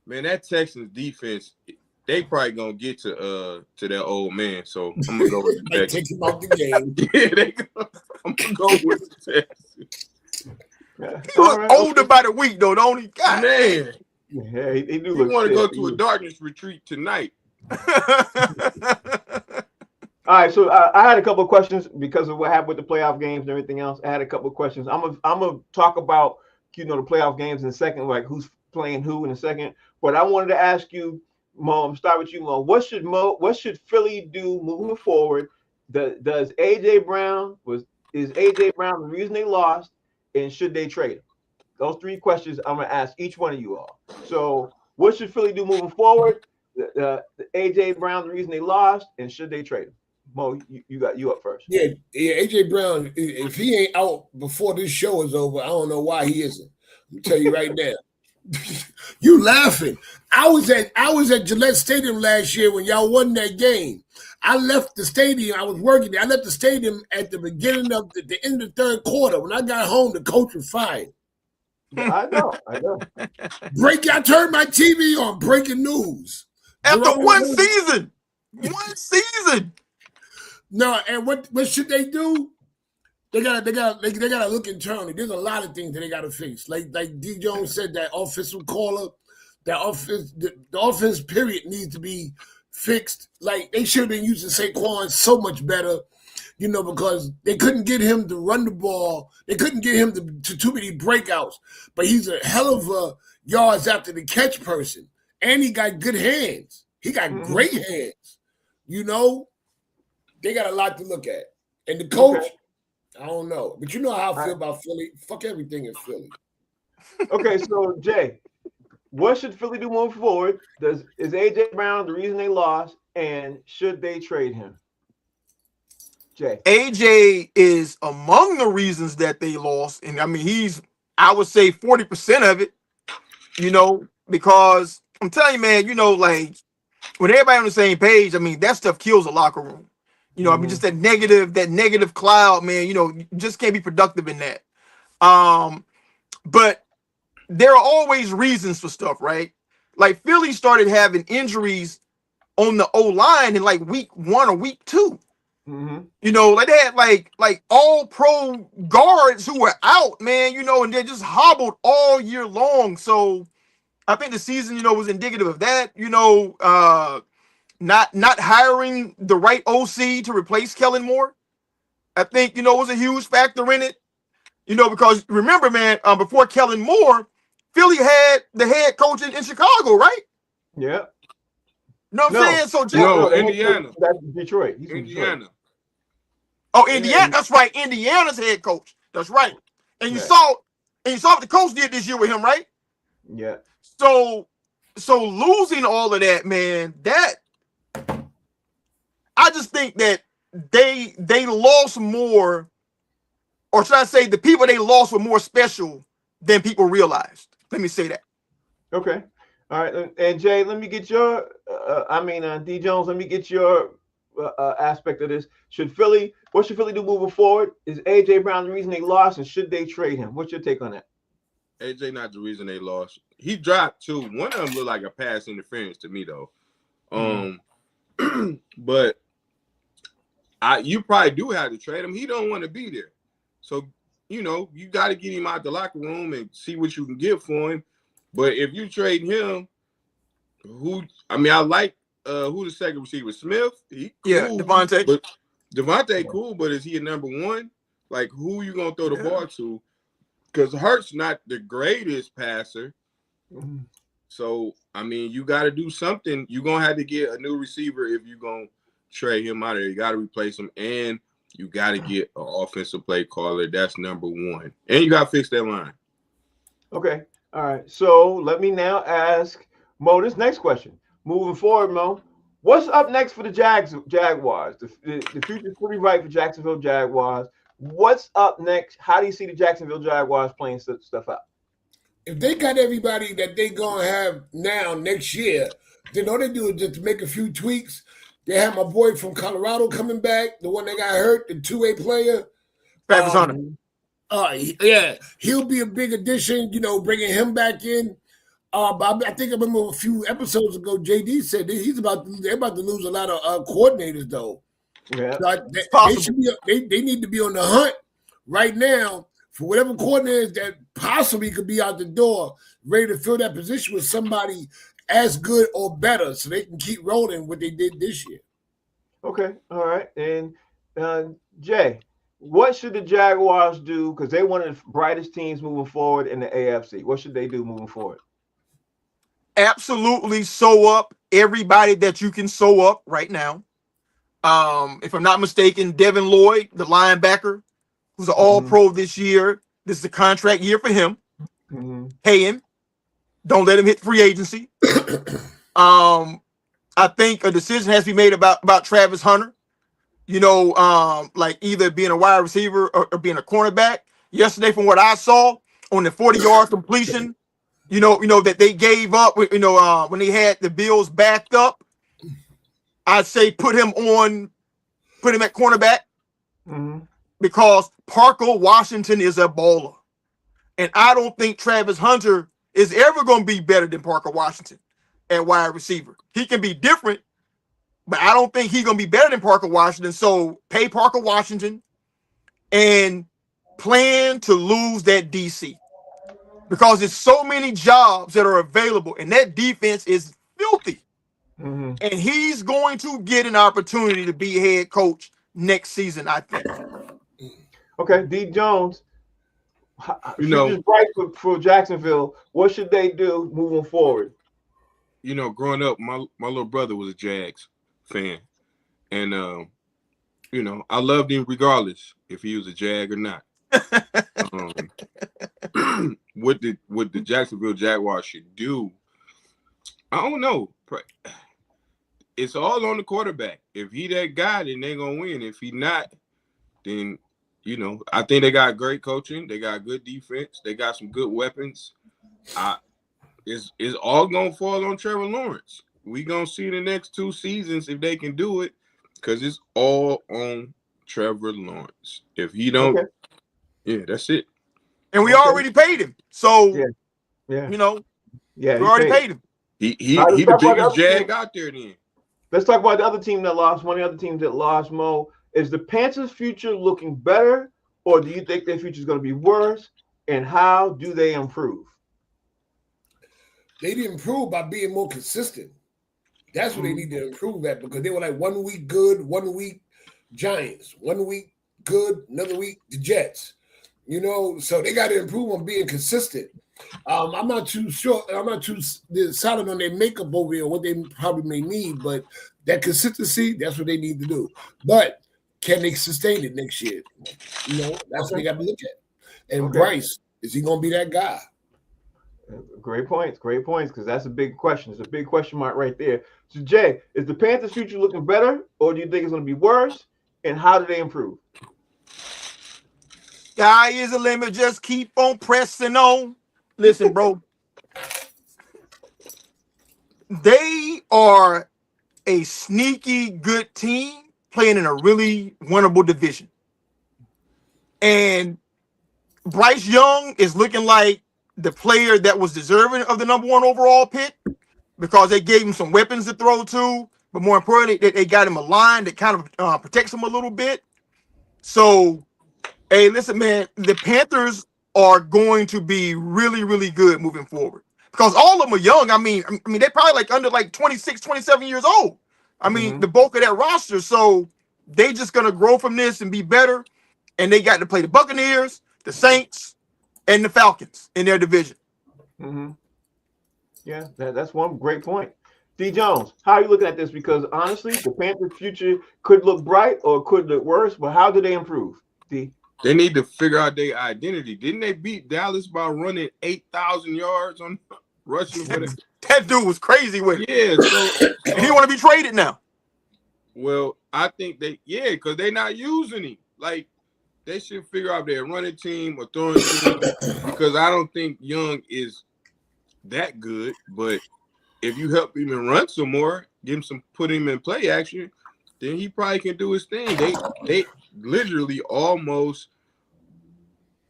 Man, that Texans defense, they probably gonna get to that old man. So I'm gonna go with the Like, Texans. take him out the game. I'm gonna go with the Texans. Yeah. he look older by the week, though, don't he? God. Man, Yeah, he do you look. want to go fit. to a darkness retreat tonight? All right, so I had a couple of questions because of what happened with the playoff games and everything else. I had a couple of questions. I'm gonna talk about the playoff games in a second, like who's playing who in a second. But I wanted to ask you, Mo. Start with you, Mo. What should Philly do moving forward? Is AJ Brown the reason they lost, and should they trade him? Those 3 questions I'm gonna ask each one of you all. So, what should Philly do moving forward? The AJ Brown the reason they lost, and should they trade him? Mo, you up first. Yeah, AJ Brown, if he ain't out before this show is over, I don't know why he isn't. I'm tell you right now. You laughing. I was at Gillette Stadium last year when y'all won that game. I left the stadium. I was working there. I left the stadium at the beginning of the end of the 3rd quarter. When I got home, the coach was fired. I know. I turned my TV on, breaking news. After one season. No, and what should they do? They gotta look internally. There's a lot of things that they gotta fix. Like D. Jones said, that offensive caller, the offense period needs to be fixed. Like, they should have been using Saquon so much better, because they couldn't get him to run the ball. They couldn't get him to too many breakouts. But he's a hell of a yards after the catch person, and he got good hands. He got great hands. They got a lot to look at. And the coach, okay. I don't know. But you know how I feel about Philly. Fuck everything in Philly. Okay, so Jay, what should Philly do moving forward? Is AJ Brown the reason they lost, and should they trade him? Jay. AJ is among the reasons that they lost. And I mean, I would say 40% of it, because I'm telling you, man, like when everybody on the same page, I mean, that stuff kills a locker room. I mean, just that negative cloud, man, you just can't be productive in that. But there are always reasons for stuff, right? Like, Philly started having injuries on the O-line in like week 1 or week 2. Mm-hmm. Like they had like all pro guards who were out, man, and they just hobbled all year long. So I think the season, was indicative of that, not hiring the right OC to replace Kellen Moore, I think, was a huge factor in it. Because remember, man, before Kellen Moore, Philly had the head coach in Chicago, right? Yeah. You know what I'm saying? So no, Indiana. That's Detroit. He's Indiana. Detroit. Oh, Indiana. That's right. Indiana's head coach. That's right. And you saw what the coach did this year with him, right? Yeah. So losing all of that, man, I just think that they lost more, or should I say the people they lost were more special than people realized. Let me say that. Okay. All right. And Jay, let me get your, D. Jones, let me get your aspect of this. What should Philly do moving forward? Is AJ Brown the reason they lost, and should they trade him? What's your take on that? AJ not the reason they lost. He dropped two. One of them looked like a pass interference to me though. But you probably do have to trade him. He don't want to be there. So, you got to get him out the locker room and see what you can get for him. But if you trade him, I like who the second receiver? Smith? He cool, yeah, Devontae. But Devontae cool, but is he a number one? Like, who you going to throw the ball to? Because Hurts not the greatest passer. So, you got to do something. You're going to have to get a new receiver if you're going to trade him out of there. You got to replace him, and you got to get an offensive play caller. That's number one. And you got to fix that line. Okay. All right. So let me now ask Mo this next question. Moving forward, Mo, what's up next for the Jaguars? The future's pretty bright for Jacksonville Jaguars. What's up next? How do you see the Jacksonville Jaguars playing stuff out? If they got everybody that they gonna have now next year, then all they do is just make a few tweaks. They have my boy from Colorado coming back, the one that got hurt, the 2A player. Travis Hunter. Yeah, he'll be a big addition, bringing him back in. But I think I remember a few episodes ago, JD said that they're about to lose a lot of coordinators, though. Yeah, so they need to be on the hunt right now for whatever coordinators that possibly could be out the door, ready to fill that position with somebody as good or better, so they can keep rolling what they did this year. Okay, all right. And Jay, what should the Jaguars do? Because they're one of the brightest teams moving forward in the AFC. What should they do moving forward? Absolutely sew up everybody that you can sew up right now. If I'm not mistaken, Devin Lloyd, the linebacker, who's an all-pro this year. This is a contract year for him. Pay him. Don't let him hit free agency. I think a decision has to be made about Travis Hunter. Like either being a wide receiver or being a cornerback. Yesterday, from what I saw on the 40-yard completion, that they gave up, when they had the Bills backed up, I'd say put him at cornerback because Parker Washington is a baller. And I don't think Travis Hunter is ever going to be better than Parker Washington at wide receiver. He can be different, but I don't think he's going to be better than Parker Washington. So pay Parker Washington and plan to lose that DC because there's so many jobs that are available and that defense is filthy. And he's going to get an opportunity to be head coach next season, I think. Okay, D. Jones, future's bright for Jacksonville. What should they do moving forward? Growing up, my little brother was a Jags fan. And, I loved him regardless if he was a Jag or not. What the Jacksonville Jaguars should do, I don't know. It's all on the quarterback. If he that guy, then they're going to win. If he not, then, I think they got great coaching. They got good defense. They got some good weapons. It's all going to fall on Trevor Lawrence. We going to see the next 2 seasons if they can do it because it's all on Trevor Lawrence. If he don't, that's it. And we already paid him. So, we already paid him. He the biggest Jag out there then. Let's talk about the other team that lost. One of the other teams that lost, Mo. Is the Panthers' future looking better, or do you think their future is going to be worse? And how do they improve? They did improve by being more consistent. That's what they need to improve at because they were like 1 week good, 1 week Giants, 1 week good, another week the Jets. So they got to improve on being consistent. I'm not too sure. I'm not too solid on their makeup over here, what they probably may need, but that consistency, that's what they need to do. But can they sustain it next year? That's what they got to look at. And Bryce, is he going to be that guy? Great points, because that's a big question. It's a big question mark right there. So, Jay, is the Panthers' future looking better, or do you think it's going to be worse? And how do they improve? Sky is the limit. Just keep on pressing on. Listen, bro. They are a sneaky good team playing in a really winnable division. And Bryce Young is looking like the player that was deserving of the number 1 overall pick because they gave him some weapons to throw to, but more importantly, they got him a line that kind of protects him a little bit. So, hey, listen, man, the Panthers are going to be really, really good moving forward because all of them are young. I mean, they're probably like under like 26, 27 years old. I mean, the bulk of that roster. So they just going to grow from this and be better. And they got to play the Buccaneers, the Saints, and the Falcons in their division. Mm-hmm. Yeah, that's one great point. D. Jones, how are you looking at this? Because honestly, the Panthers' future could look bright or could look worse, but how do they improve? D. They need to figure out their identity. Didn't they beat Dallas by running 8,000 yards on rushing for it? That dude was crazy with it. Yeah, so He want to be traded now. well, I think because they're not using him. Like, they should figure out their running team or throwing team because I don't think Young is that good. But if you help him and run some more, put him in play action, then he probably can do his thing. They literally almost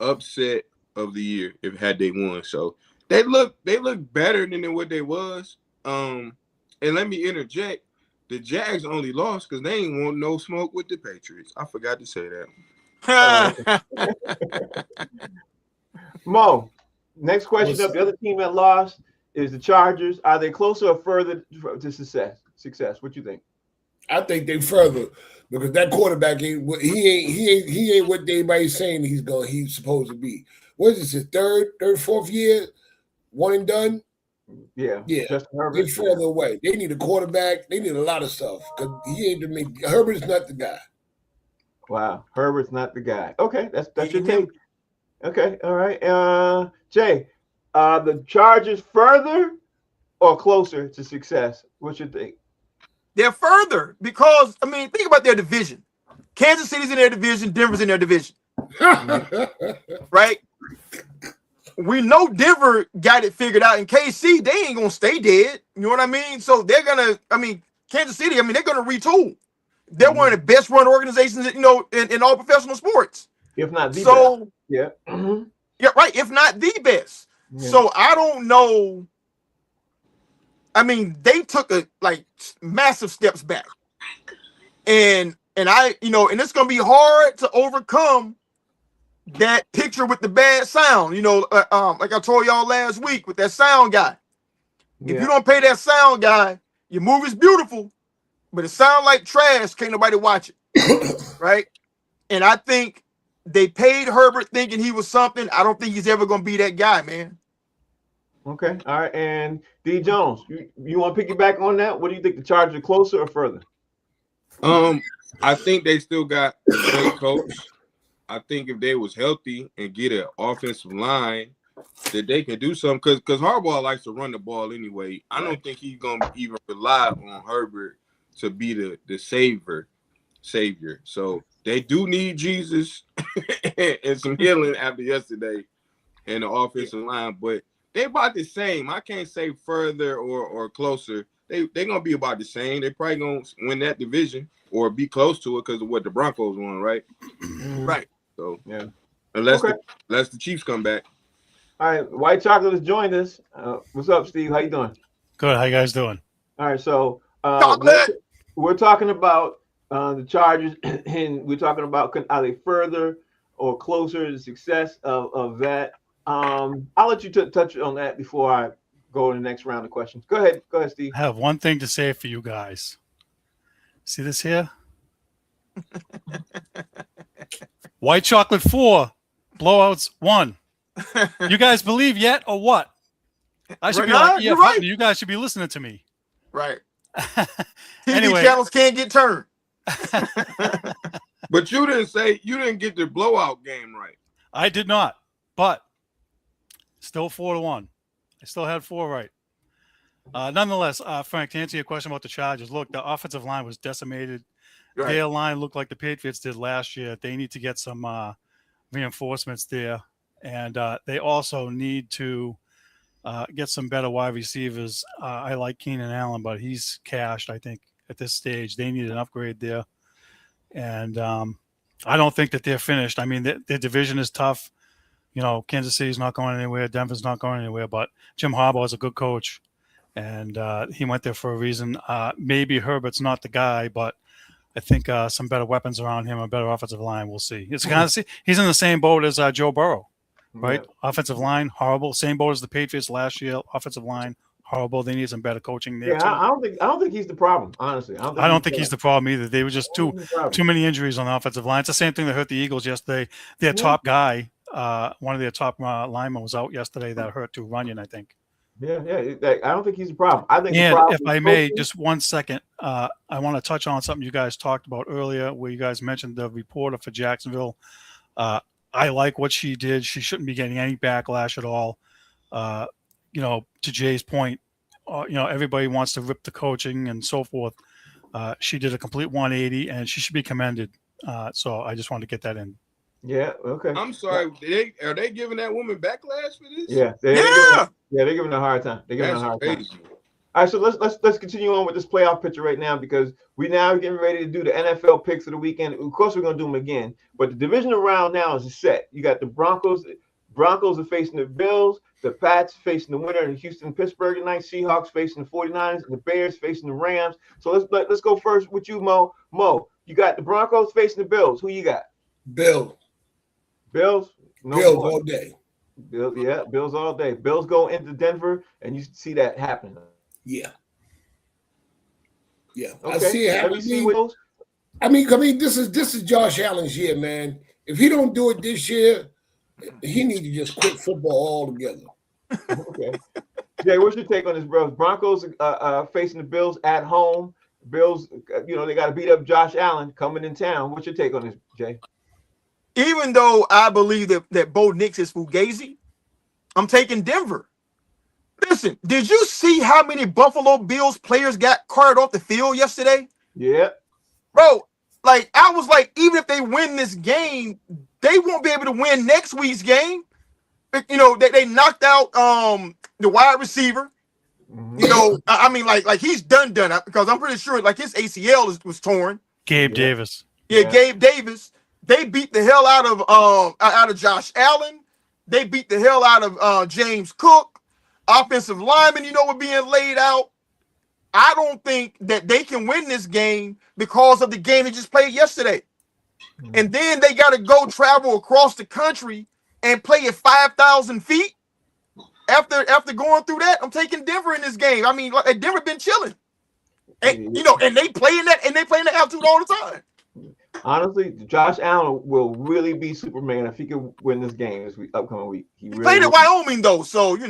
upset of the year had they won. So they look better than what they was. And let me interject. The Jags only lost because they ain't want no smoke with the Patriots. I forgot to say that. Mo, next question up. The other team that lost is the Chargers. Are they closer or further to success? What you think? I think they further because that quarterback he ain't what everybody's saying he's supposed to be. What is this, his third, fourth year? One and done? Yeah. Justin Herbert. They're further away. They need a quarterback. They need a lot of stuff because Herbert's not the guy. Wow, Herbert's not the guy. Okay, that's your take. Okay, all right. Jay, the Chargers further or closer to success? What you think? They're further because think about their division. Kansas City's in their division, Denver's in their division. Right? We know Denver got it figured out. In KC, they ain't gonna stay dead. You know what I mean? So they're gonna, Kansas City, they're gonna retool. They're one of the best run organizations, in all professional sports. If not the best. Yeah. Yeah, right. If not the best. Yeah. So I don't know. They took massive steps back. And it's gonna be hard to overcome that picture with the bad sound, like I told y'all last week with that sound guy. If you don't pay that sound guy, your movie's beautiful, but it sounds like trash. Can't nobody watch it, right? And I think they paid Herbert thinking he was something. I don't think he's ever going to be that guy, man. Okay, all right. And D. Jones, you want to piggyback on that? What do you think? The Chargers are closer or further? I think they still got a great coach. I think if they was healthy and get an offensive line, that they can do something. Because Harbaugh likes to run the ball anyway. I don't think he's going to even rely on Herbert to be the savior. So they do need Jesus and some healing after yesterday in the offensive line. But they about the same. I can't say further or closer. They're going to be about the same. They probably going to win that division or be close to it because of what the Broncos won, right? Right. So, unless the Chiefs come back. All right, White Chocolate has joined us. What's up, Steve? How you doing? Good. How you guys doing? All right, so we're talking about the Chargers, and we're talking about are they further or closer to success of that? I'll let you touch on that before I go to the next round of questions. Go ahead, Steve. I have one thing to say for you guys. See this here? White Chocolate 4, blowouts 1. You guys believe yet or what? I should be like, yeah, right. You guys should be listening to me. Right. Anyway. TV channels can't get turned. But you didn't get the blowout game right. I did not, but still 4-1. I still had 4 right. Nonetheless, Frank, to answer your question about the Chargers, look, the offensive line was decimated. Right. Their line looked like the Patriots did last year. They need to get some reinforcements there. And they also need to get some better wide receivers. I like Keenan Allen, but he's cashed, I think, at this stage. They need an upgrade there. And I don't think that they're finished. Their division is tough. You know, Kansas City's not going anywhere. Denver's not going anywhere. But Jim Harbaugh is a good coach, and he went there for a reason. Maybe Herbert's not the guy, but I think some better weapons around him, a better offensive line. We'll see. It's kind of he's in the same boat as Joe Burrow, right? Yeah. Offensive line horrible. Same boat as the Patriots last year. Offensive line horrible. They need some better coaching there. Yeah, I don't think he's the problem. Honestly, I don't think he's the problem either. They were just too many injuries on the offensive line. It's the same thing that hurt the Eagles yesterday. Their top guy, one of their top linemen, was out yesterday. That hurt to Runyon, I think. Yeah. I don't think he's the problem. I think. And the problem if I may, just 1 second, I want to touch on something you guys talked about earlier, where you guys mentioned the reporter for Jacksonville. I like what she did. She shouldn't be getting any backlash at all. You know, to Jay's point, you know, everybody wants to rip the coaching and so forth. She did a complete 180, and she should be commended. So I just wanted to get that in. Yeah. Okay. I'm sorry. Are they giving that woman backlash for this? Yeah. They're giving her a hard time. They're giving her a hard time. All right, so let's continue on with this playoff picture right now, because we now getting ready to do the NFL picks of the weekend. Of course, we're gonna do them again, but the divisional round now is set. You got the Broncos. Broncos are facing the Bills. The Pats facing the winner in Houston, Pittsburgh tonight. Seahawks facing the 49ers. And the Bears facing the Rams. So let's go first with you, Mo. Mo, you got the Broncos facing the Bills. Who you got? Bills. Bills. Bills all day. Bills all day. Bills go into Denver, and you see that happening. Yeah. Okay. I see it happening. I mean, this is Josh Allen's year, man. If he don't do it this year, he needs to just quit football altogether. Okay. Jay, what's your take on this, bro? Broncos facing the Bills at home. Bills, they got to beat up Josh Allen coming in town. What's your take on this, Jay? Even though I believe that Bo Nix is fugazi, I'm taking Denver. Listen, did you see how many Buffalo Bills players got carted off the field yesterday? Yeah. Bro, like, I was like, even if they win this game, they won't be able to win next week's game. You know, they knocked out the wide receiver. Mm-hmm. You know, I mean, like he's done because I'm pretty sure like his ACL was torn. Gabe Davis. Yeah, Gabe Davis. They beat the hell out of Josh Allen. They beat the hell out of James Cook. Offensive linemen, were being laid out. I don't think that they can win this game because of the game they just played yesterday. Mm-hmm. And then they got to go travel across the country and play at 5,000 feet. After going through that, I'm taking Denver in this game. I mean, like, Denver been chilling. And, and they play in that altitude all the time. Honestly, Josh Allen will really be Superman if he can win this game this upcoming week. He really played at Wyoming, though, so, Yeah.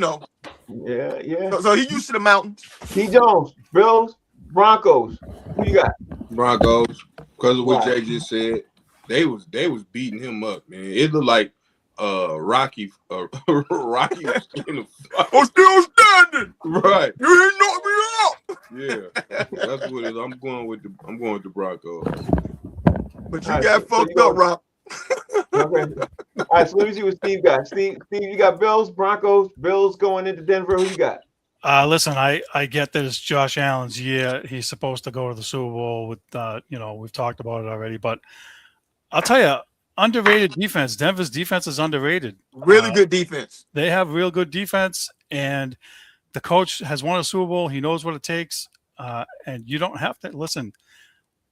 So he used to the mountains. T. Jones, Bills, Broncos. Who you got? Broncos, because of what Jay just said. They was beating him up, man. It looked like Rocky Rocky was in the fight. I'm still standing. Right. You didn't knock me out. Yeah. That's what it is. I'm going with the Broncos. But you got fucked up, Rob. Okay. All right, so let me see what Steve got. Steve, you got Bills, Broncos, Bills going into Denver. Who you got? Listen, I get that it's Josh Allen's year. He's supposed to go to the Super Bowl with, we've talked about it already. But I'll tell you, underrated defense. Denver's defense is underrated. Really good defense. They have real good defense, and the coach has won a Super Bowl. He knows what it takes, and you don't have to listen.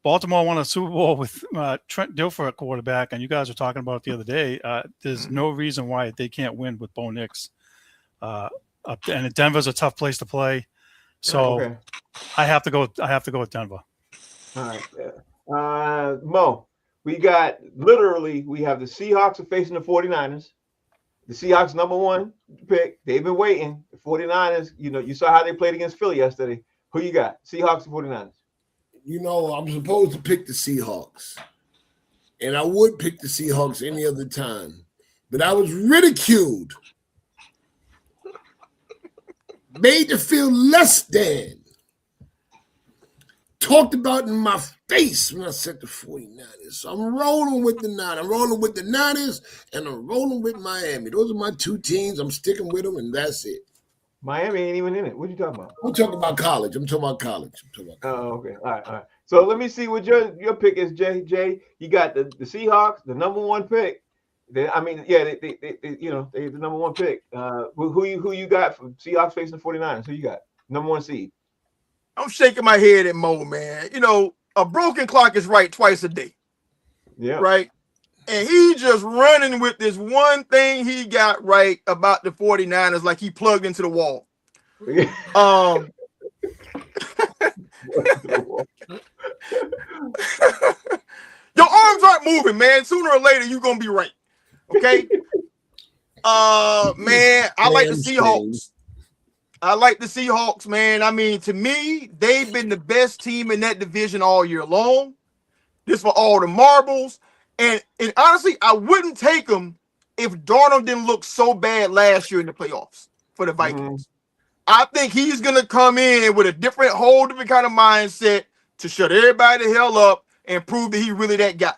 Baltimore won a Super Bowl with Trent Dilfer at quarterback, and you guys were talking about it the other day. There's no reason why they can't win with Bo Nix. And Denver's a tough place to play, so I have to go with Denver. All right, Mo. We have the Seahawks are facing the 49ers. The Seahawks number one pick. They've been waiting. The 49ers, you saw how they played against Philly yesterday. Who you got? Seahawks or 49ers? I'm supposed to pick the Seahawks. And I would pick the Seahawks any other time. But I was ridiculed. Made to feel less than. Talked about in my face when I said the 49ers. So I'm rolling with the Niners. I'm rolling with the Niners, and I'm rolling with Miami. Those are my two teams. I'm sticking with them, and that's it. Miami ain't even in it. What are you talking about? I'm talking about college. Oh, okay. All right. So let me see what your pick is, Jay. Jay, you got the Seahawks, the number one pick. I mean, yeah, they you know, they're the number one pick. Who you got from Seahawks facing the 49ers? Who you got? Number one seed. I'm shaking my head at Mo, man. You know, a broken clock is right twice a day. Yeah. Right. And he just running with this one thing he got right about the 49ers, like he plugged into the wall. Your arms aren't moving, man. Sooner or later, you're gonna be right. Okay. Man, I like the Seahawks. I like the Seahawks, man. I mean, to me, they've been the best team in that division all year long. This for all the marbles. And honestly, I wouldn't take them if Darnold didn't look so bad last year in the playoffs for the Vikings. I think he's going to come in with a whole different kind of mindset to shut everybody the hell up and prove that he really that guy.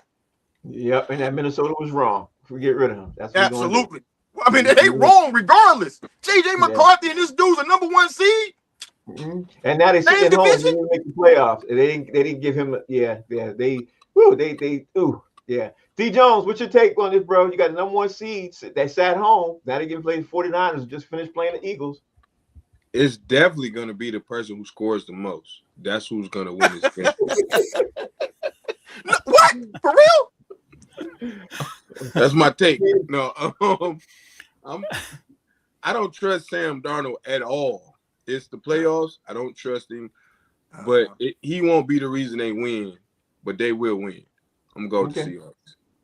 Yep, and that Minnesota was wrong. We get rid of him. That's what absolutely. I mean, they wrong regardless. JJ McCarthy and this dude's a number one seed. And now they sit at home and they didn't make the playoffs. They didn't give him. Yeah. D Jones, what's your take on this, bro? You got the number one seeds that sat home. Now they getting played 49ers. Just finished playing the Eagles. It's definitely going to be the person who scores the most. That's who's going to win this game. What? For real? That's my take. No, I don't trust Sam Darnold at all. It's the playoffs. I don't trust him, but he won't be the reason they win, but they will win. I'm going to Seahawks.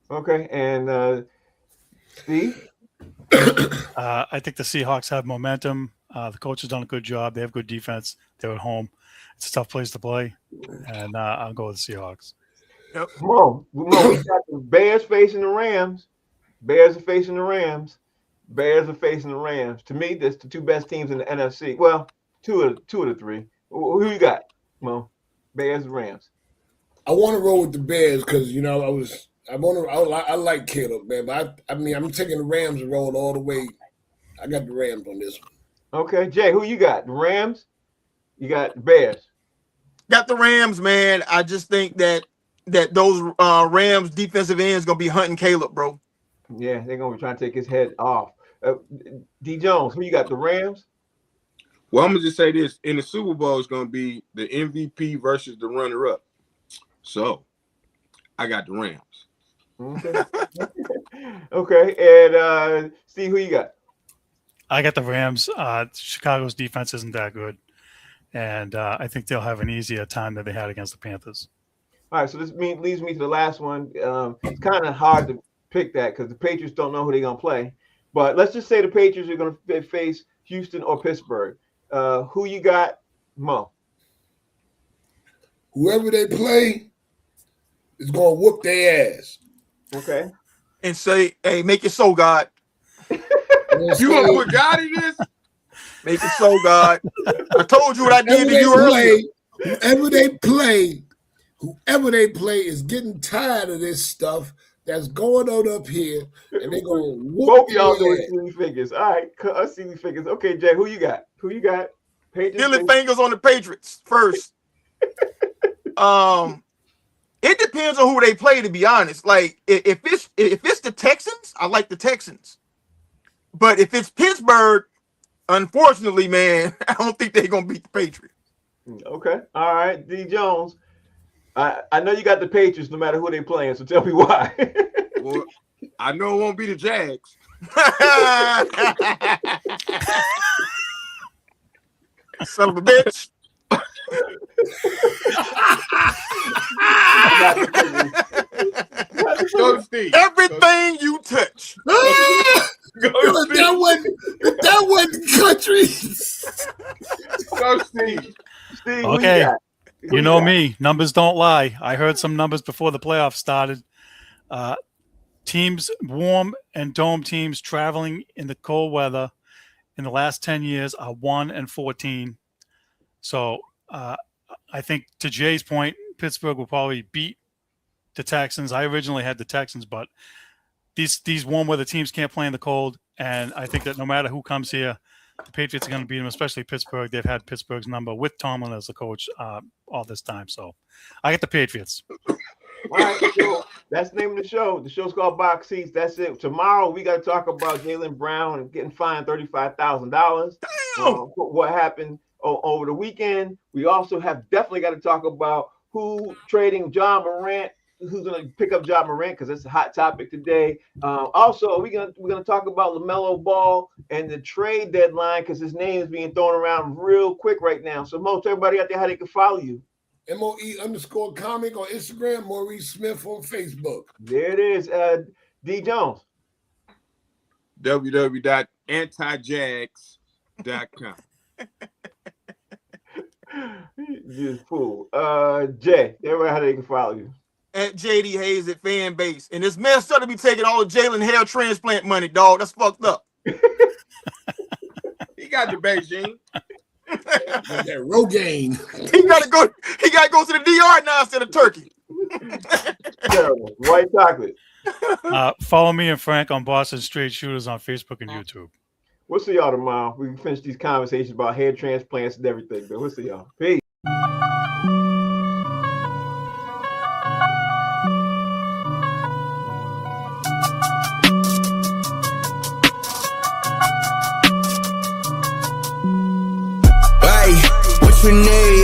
Okay, and Steve? I think the Seahawks have momentum. The coach has done a good job. They have good defense. They're at home. It's a tough place to play, and I'll go with the Seahawks. Yep. Mo, we got the Bears facing the Rams. Bears are facing the Rams. Bears are facing the Rams. To me, that's the two best teams in the NFC. Well, two of the three. Who you got, Mo? Bears, Rams. I want to roll with the Bears because I like Caleb, man. But I'm taking the Rams and roll all the way. I got the Rams on this one. Okay, Jay, who you got? The Rams? You got the Bears? Got the Rams, man. I just think that those Rams defensive ends gonna be hunting Caleb, bro. Yeah, they're gonna be trying to take his head off. D Jones, who you got? The Rams? Well, I'm gonna just say this: in the Super Bowl, it's gonna be the MVP versus the runner-up. So, I got the Rams. Okay. Okay, and Steve, who you got? I got the Rams. Chicago's defense isn't that good, and I think they'll have an easier time than they had against the Panthers. All right, so this leads me to the last one. It's kind of hard to pick that because the Patriots don't know who they're going to play. But let's just say the Patriots are going to face Houston or Pittsburgh. Who you got, Mo? Whoever they play is going to whoop their ass. Okay. And say, hey, make it so, God. You want to put God in this? Make it so, God. I told you what I did to you earlier. Whoever they play is getting tired of this stuff that's going on up here, and they're going to whoop both y'all doing silly figures. All right, silly figures. Okay, Jay, who you got? Patriots. Hilly fingers on the Patriots first. It depends on who they play, to be honest. Like if it's the Texans, I like the Texans. But if it's Pittsburgh, unfortunately, man, I don't think they're gonna beat the Patriots. Okay. All right, D Jones. I know you got the Patriots no matter who they playing, so tell me why. Well, I know it won't be the Jags. Son of a bitch. Everything you touch. That wasn't country. Go, Steve. Okay. You know me. Numbers don't lie. I heard some numbers before the playoffs started. Teams, warm and dome teams traveling in the cold weather in the last 10 years are 1-14. So I think to Jay's point, Pittsburgh will probably beat the Texans. I originally had the Texans, but these warm weather teams can't play in the cold. And I think that no matter who comes here, the Patriots are going to beat them, especially Pittsburgh. They've had Pittsburgh's number with Tomlin as the coach all this time. So I get the Patriots. All right, so that's the name of the show. The show's called Box Seats. That's it. Tomorrow we got to talk about Jaylen Brown and getting fined $35,000 for what happened over the weekend. We also have definitely got to talk about who trading John Morant. Who's going to pick up John Morant, because it's a hot topic today. Also, we're gonna talk about LaMelo Ball and the trade deadline, because his name is being thrown around real quick right now. So, Mo, tell everybody out there how they can follow you. MOE_comic on Instagram, Maurice Smith on Facebook. There it is. D Jones. www.antijags.com. You fool. Jay, everybody how they can follow you. At JD Hayes at fan base. And this man started to be taking all the Jalen hair transplant money, dog. That's fucked up. He got the Beijing. That Rogaine. He gotta go to the DR now instead of Turkey. Terrible. White chocolate. Follow me and Frank on Boston Straight Shooters on Facebook and YouTube. We'll see y'all tomorrow. We can finish these conversations about hair transplants and everything. But we'll see y'all. Peace. Hey, what you need?